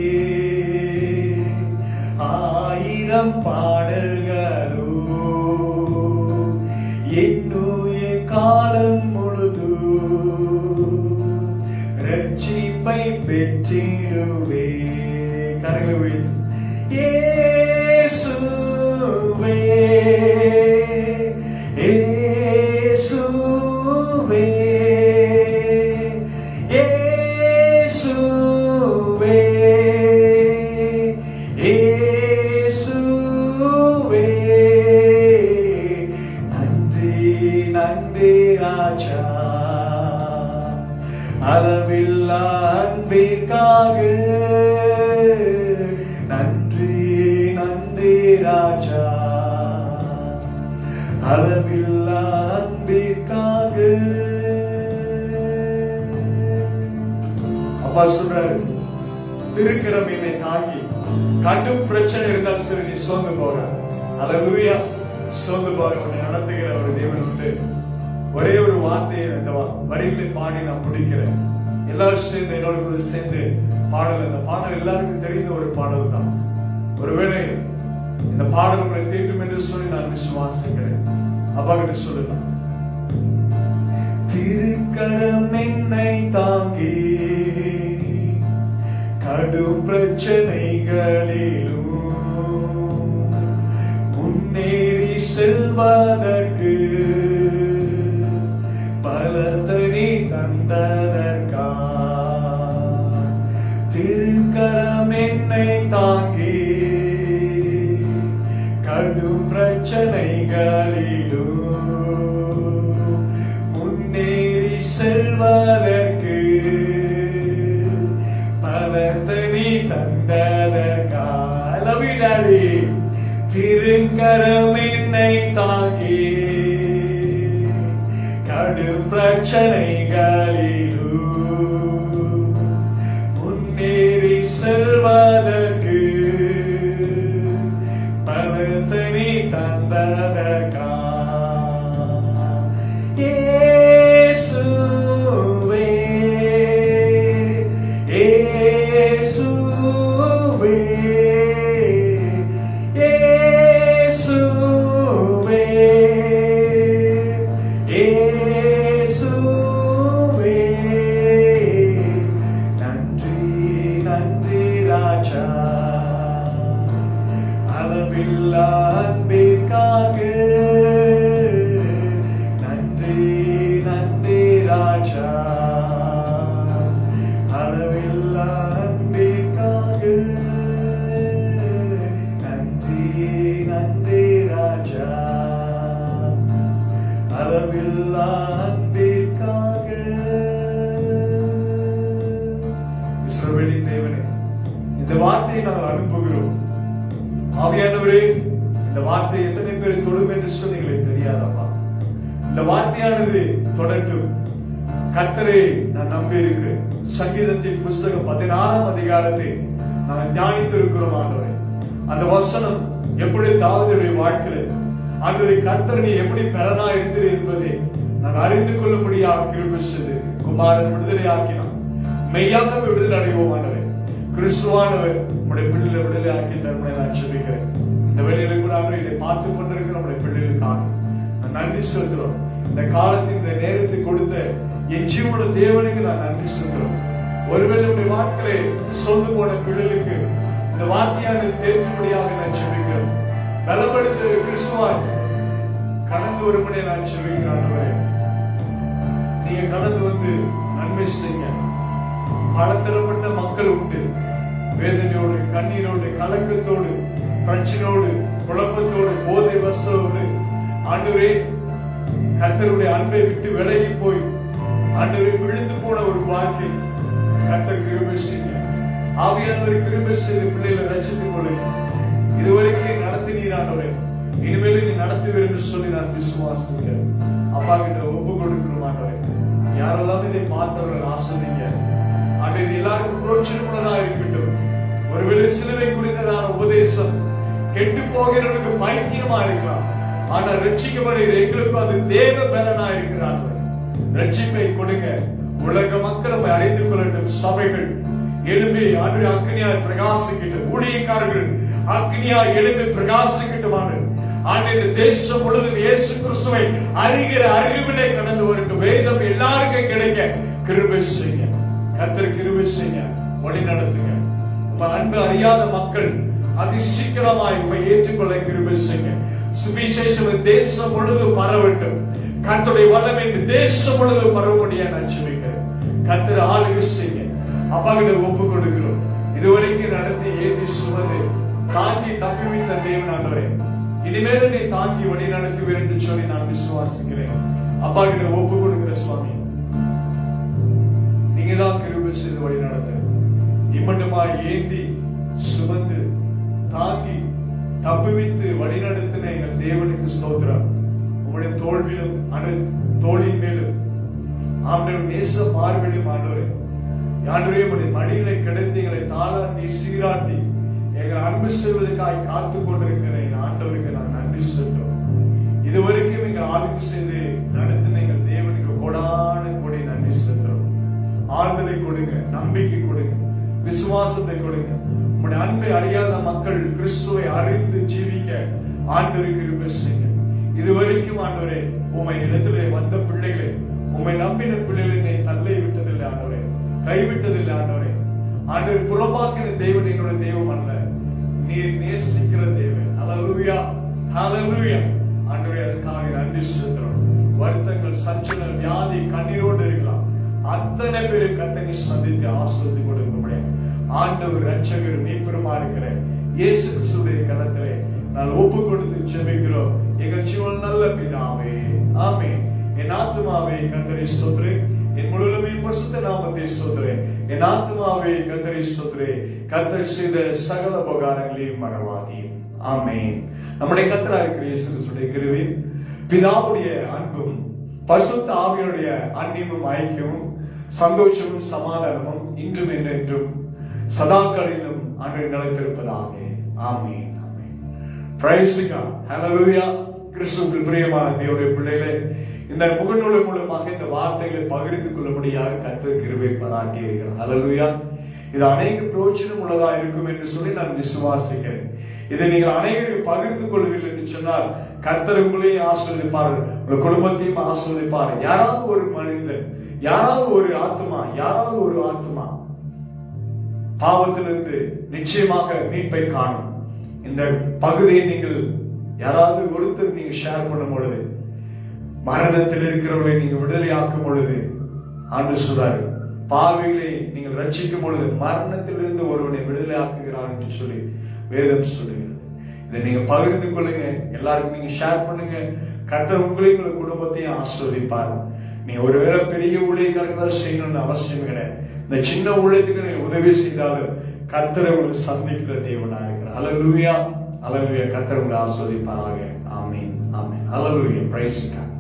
ஆயிரம் பாடல்களோ என்னுயிர் காலம் முழுது ரட்சிப்பை பெற்றிடுவே. கரங்களை இயேசுவே இயேசுவே இயேசுவே இயேசுவே நன்றி ராஜா அளவில்லா அன்பிற்காக. நன்றி நன்றி ராஜா அளவில்லா அன்பிற்காக. அப்பா சொல்றாரு, திருக்கிறம் என்னை தாங்கி கடும் பிரச்சனை இருந்தாலும் சரி நீ சோர்ந்து போற. அல்லேலூயா. சோர்ந்து போற உன்னை நடத்துகிற ஒரு தேவன் உண்டு. ஒரே ஒரு வார்த்தையை இந்த வரிகளை பாடி நான் முடிக்கிறேன். எல்லாரும் சேர்ந்து என்னோட சேர்ந்து பாடல். இந்த பாடல் எல்லாருக்கும் தெரிந்த ஒரு பாடல் தான். ஒருவேளை இந்த பாடல் உங்களை தீர்க்கும் என்று சொல்லி நான் விசுவாசிக்கிறேன். அப்பா கிட்ட சொல்லலாம், திருக்கரம் என்னை தாங்கி கடும் பிரச்சனைகளிலும் முன்னேறி செல்வதற்கு பலத்தனி தந்ததற்கா. திருக்கரம் என்னை தாங்கி கடும் பிரச்சனைகளிலும் முன்னேறி செல்வதற்கு பலத்தனி தந்ததற்கா. லவிடாடி திருக்கரம் என்னை தாங்கி பிரச்சனைகளிலும் முன்னேறி செல்வதற்கு பலத்தனி தந்ததற்கா இயேசுவே, இயேசுவே, இயேசுவே, இயேசுவே. நன்றி நன்றி ராஜா, அளவில்லா அன்பிற்காக. நன்றி நன்றி ராஜா, அளவில்லா அன்பிற்காக. நன்றி நன்றி ராஜா, அளவில்லா அன்பிற்காக. இஸ்ரவேலின் தேவனே, இந்த வார்த்தையை நாங்கள் அனுப்புகிறோம். ஆவியானவரே, இந்த வார்த்தை எத்தனை பேர் தொடும் என்று சொல்லி எங்களுக்கு தெரியாதப்பா. இந்த வார்த்தையானது தொடட்டும். கர்த்தரை நான் நம்பி இருக்கிறேன். சங்கீதத்தின் புஸ்தகம் 16ஆம் அதிகாரத்தை நாங்கள் தியானித்திருக்கிறோம் ஆண்டவரே. அந்த வசனம் எப்படி தாவீதுடைய வாழ்க்கையில ஆண்டவரே கர்த்தர் நீ எப்படி பெறனா இருந்தது என்பதை நாங்கள் அறிந்து கொள்ளும்படியாக கிருபை செய்து குமாரன் விடுதலை ஆக்கினான். மெய்யாகவே விடுதலை அடைவோம் ஆண்டவரே. கிறிஸ்துவானவர் நம்முடைய பிள்ளைகளை விடுதலை ஆக்கி தருமனை நான் ஜெபிக்கிறேன். இந்த வேளையில கூட ஆண்டவரே இதை பார்த்து கொண்டிருக்கிற நம்முடைய பிள்ளைகளுக்காக நான் நன்றி சொல்கிறோம். இந்த காலத்தில் இந்த நேரத்தை கொடுத்த என் ஜீவன தேவனுக்கு நான் நன்றி சொல்கிறோம். ஒருவேளை நம்முடைய வாழ்க்கையை சொந்து போன பிள்ளைகளுக்கு இந்த வார்த்தையானது தேர்ச்சிபடியாக நான் ஜெபிக்கிறேன். பலப்படுத்த கிறிஸ்துவான் கடந்து வரும்படி நான் ஜெபிக்கிறேன். நீங்க கடந்து வந்து நன்மை செய்ய பலதரப்பட்ட மக்கள் உண்டு. வேதனையோடு, கண்ணீரோடு, கலக்கத்தோடு, பிரச்சனையோடு, குழப்பத்தோடு, போதை வசத்தோடு ஆண்டவரே கர்த்தருடைய அன்பை விட்டு விலகி போய் ஆண்டவரை விழுந்து போன ஒரு வாழ்க்கை கர்த்தர் கிருபை செய்ய ஆவியானவரை கிருபை செய்து பிள்ளைகளை ரட்சித்துக் கொள்ளுங்க. இதுவரைக்கும் நடத்தினீர் ஆண்டவரே, இனிமேலும் நீ நடத்துவீர் என்று சொல்லி நான் விசுவாசிக்கிறேன். அப்பா கிட்ட ஒப்பு கொடுக்கிறோம் ஆண்டவரே. யாரெல்லாம் இதை பார்த்தவர்கள் ஆசிரியங்க ஆண்டு எல்லாருக்கும் புரோட்சனமுள்ளதா இருக்கட்டும். ஒருவேளை சிலுவை குறித்ததான உபதேசம் கெட்டு போகிறவர்களுக்கு பைத்தியமா இருக்கலாம். ஆனால் ரட்சிக்கப்படுகிற எங்களுக்கு அது தேவ பலனா இருக்கிறார்கள். ரட்சிப்பை கொடுங்க. உலக மக்கள் நம்மை அறிந்து கொள்ளட்டும். சபைகள் எழும்பி ஆண்டு அக்னியாய் பிரகாசிக்கட்டும். ஊழியக்காரர்கள் அக்னியாய் எழும்பி பிரகாசிக்கட்டும். ஆண்டு இந்த தேசம் முழுவதும் இயேசு கிறிஸ்துவை அறிகிற அறிவிலே கடந்து வரட்டும். வேதம் எல்லாருக்கும் கிடைக்க கிருபை செய்ய கர்த்தர் கிருபை செய்ய வழி நடத்துங்க. உங்க அன்பு அறியாத மக்கள் அதிசீக்கிரமாய் உங்களை ஏற்றுக்கொள்ள கிருபை செய்ய. சுவிசேஷம் தேசம் முழுவதும் பரவட்டும். கர்த்தருடைய வல்லமை இந்த தேசம் முழுவதும் பரவபடியா நான் ஜெபிக்கிறேன். கர்த்தர் ஆளுகை செய்ய அப்பா கிட்ட ஒப்பு கொடுக்கிறோம். இதுவரைக்கும் நடத்தி ஏற்றி சுமந்து தாங்கி தப்பிவித்த தேவன் ஆண்டவரே, இனிமேல் நீ தாங்கி வழி நடத்துவீர் என்று சொல்லி நான் விசுவாசிக்கிறேன். அப்பா கிட்ட ஒப்பு கொடுக்கிற சுவாமி, நீங்க தான் கிருபை செய்து வழி நடத்த இம்மட்டுமா ஏந்தி சுமந்து தாங்கி தப்புவித்து வழி நடத்தின எங்கள் தேவனுக்கு ஸ்தோத்திரம். உங்களுடைய தோல்வியிலும் தோளின் மேலும் ஆண்டவர் நேச மார்பிலும் ஆண்டவரே ஆண்டவரே உடைய மடியிலை கிடைத்து எங்களை தாளாட்டி சீராட்டி எங்கள் அன்பு செய்வதற்காக காத்துக் கொண்டிருக்கிற எங்கள் ஆண்டவருக்கு நான் நன்றி சொல்றோம். இதுவரைக்கும் எங்கள் ஆளுக்கு செய்து நடத்தின எங்கள் தேவனுக்கு கொடான கொடி நன்றி சொல்றோம். ஆறுதலை கொடுங்க, நம்பிக்கை கொடுங்க, விசுவாசத்தை கொடுங்க. உங்களுடைய அன்பை அறியாத மக்கள் கிறிஸ்துவை அறிந்து ஜீவிக்க ஆண்டவருக்கு கிருபை செய்யுங்க. இதுவரைக்கும் ஆண்டவரே உம்மை இடத்திலே வந்த பிள்ளைகளை, உம்மை நம்பின பிள்ளைகளை தள்ளை விட்டதில்லை ஆண்டவரே, கைவிட்டதில்லை ஆண்டவரே. ஆண்டவர் புறம்பாக்கின தேவன் என்னோட தெய்வம் அல்ல, நீர் நேசிக்கிற தேவன். ஹல்லேலூயா, ஹல்லேலூயா. ஆண்டவரே அதற்காக நன்றி சொல்கிறோம். வருத்தங்கள், சஞ்சலம், வியாதி, கண்ணீரோடு இருக்கலாம். அத்தனை பேரை கர்த்தரை சந்தித்து ஆசீர்வதித்து கொடுக்க முடியும். ஆண்டவர் ரட்சகர் மீட்பருமா இருக்கிற இயேசு கிறிஸ்துவின் கரத்திலே நான் ஒப்பு கொடுத்து ஜெபிக்கிறோம். எங்கள் ஜீவன் நல்ல பிதாவே, ஆமென். என் ஆத்துமாவே கர்த்தரை ஸ்தோத்திரே, என் முழுவதுமே பரிசுத்த நாமத்தை ஸ்தோத்திரே. என் ஆத்துமாவே கர்த்தரை ஸ்தோத்திரே, கர்த்தர் செய்த சகல உபகாரங்களையும் மறவாதே. ஆமென். நம்முடைய கர்த்தராகிய இயேசு கிறிஸ்துவின் கிருபையும் பிதாவுடைய அன்பும் பரிசுத்த ஆவியினுடைய அன்பியும் ஐக்கியமும் சந்தோஷமும் சமாதானமும் இன்றும் என்றென்றும் சதாக்களிலும் அன்று நிலைத்திருப்பதாக. ஆமென், ஆமென். Price God. ஹல்லேலூயா. கிறிஸ்துவுக்குள் பிரியமான தேவனுடைய பிள்ளைகளே, இந்த முகநூல் மூலமாக இந்த வார்த்தைகளை பகிர்ந்து கொள்ளும்படியாக கர்த்தர் கிருபை பாராட்டி இருக்கிறார். ஹல்லேலூயா. இது அநேக பிரயோஜனம் உள்ளதா இருக்கும் என்று சொல்லி நான் விசுவாசிக்கிறேன். இதை நீங்கள் அனைவரும் பகிர்ந்து கொள்வீர்கள் என்று சொன்னால் கர்த்தர் உங்களையும் ஆசீர்வதிப்பார், உங்கள் குடும்பத்தையும் ஆசீர்வதிப்பார். யாராவது ஒரு மனிதன், யாராவது ஒரு ஆத்மா பாவத்திலிருந்து நிச்சயமாக மீட்பை காணும். இந்த பகுதியை நீங்கள் யாராவது ஒருத்தர் நீங்க ஷேர் பண்ணும் பொழுது, மரணத்தில் இருக்கிறவர்களை நீங்க விடுதலையாக்கும் பொழுது, ஆண்டு சொல்றாரு, பாவிகளை நீங்கள் ரட்சிக்கும் பொழுது மரணத்திலிருந்து ஒருவனை விடுதலையாக்குகிறார் என்று சொல்லி வேதம் சொல்லுகிறது. இதை நீங்க பகிர்ந்து கொள்ளுங்க, எல்லாருக்கும் நீங்க ஷேர் பண்ணுங்க. கர்த்தர் உங்களையும் உங்கள் குடும்பத்தையும் ஆசீர்வதிப்பார். நீ ஒருவேளை பெரிய ஊழியக்காரர்கள் செய்யணும்னு அவசியம் கிடையாது. இந்த சின்ன ஊழியத்துக்கு நீங்க உதவி செய்தாலும் கர்த்தரை உங்களுக்கு சந்திக்கிற தேவனா இருக்கிறார். ஹல்லேலூயா, ஹல்லேலூயா. கர்த்தர் உங்களை ஆசீர்வதிப்பாராக. Amen, amen. Hallelujah. Praise God.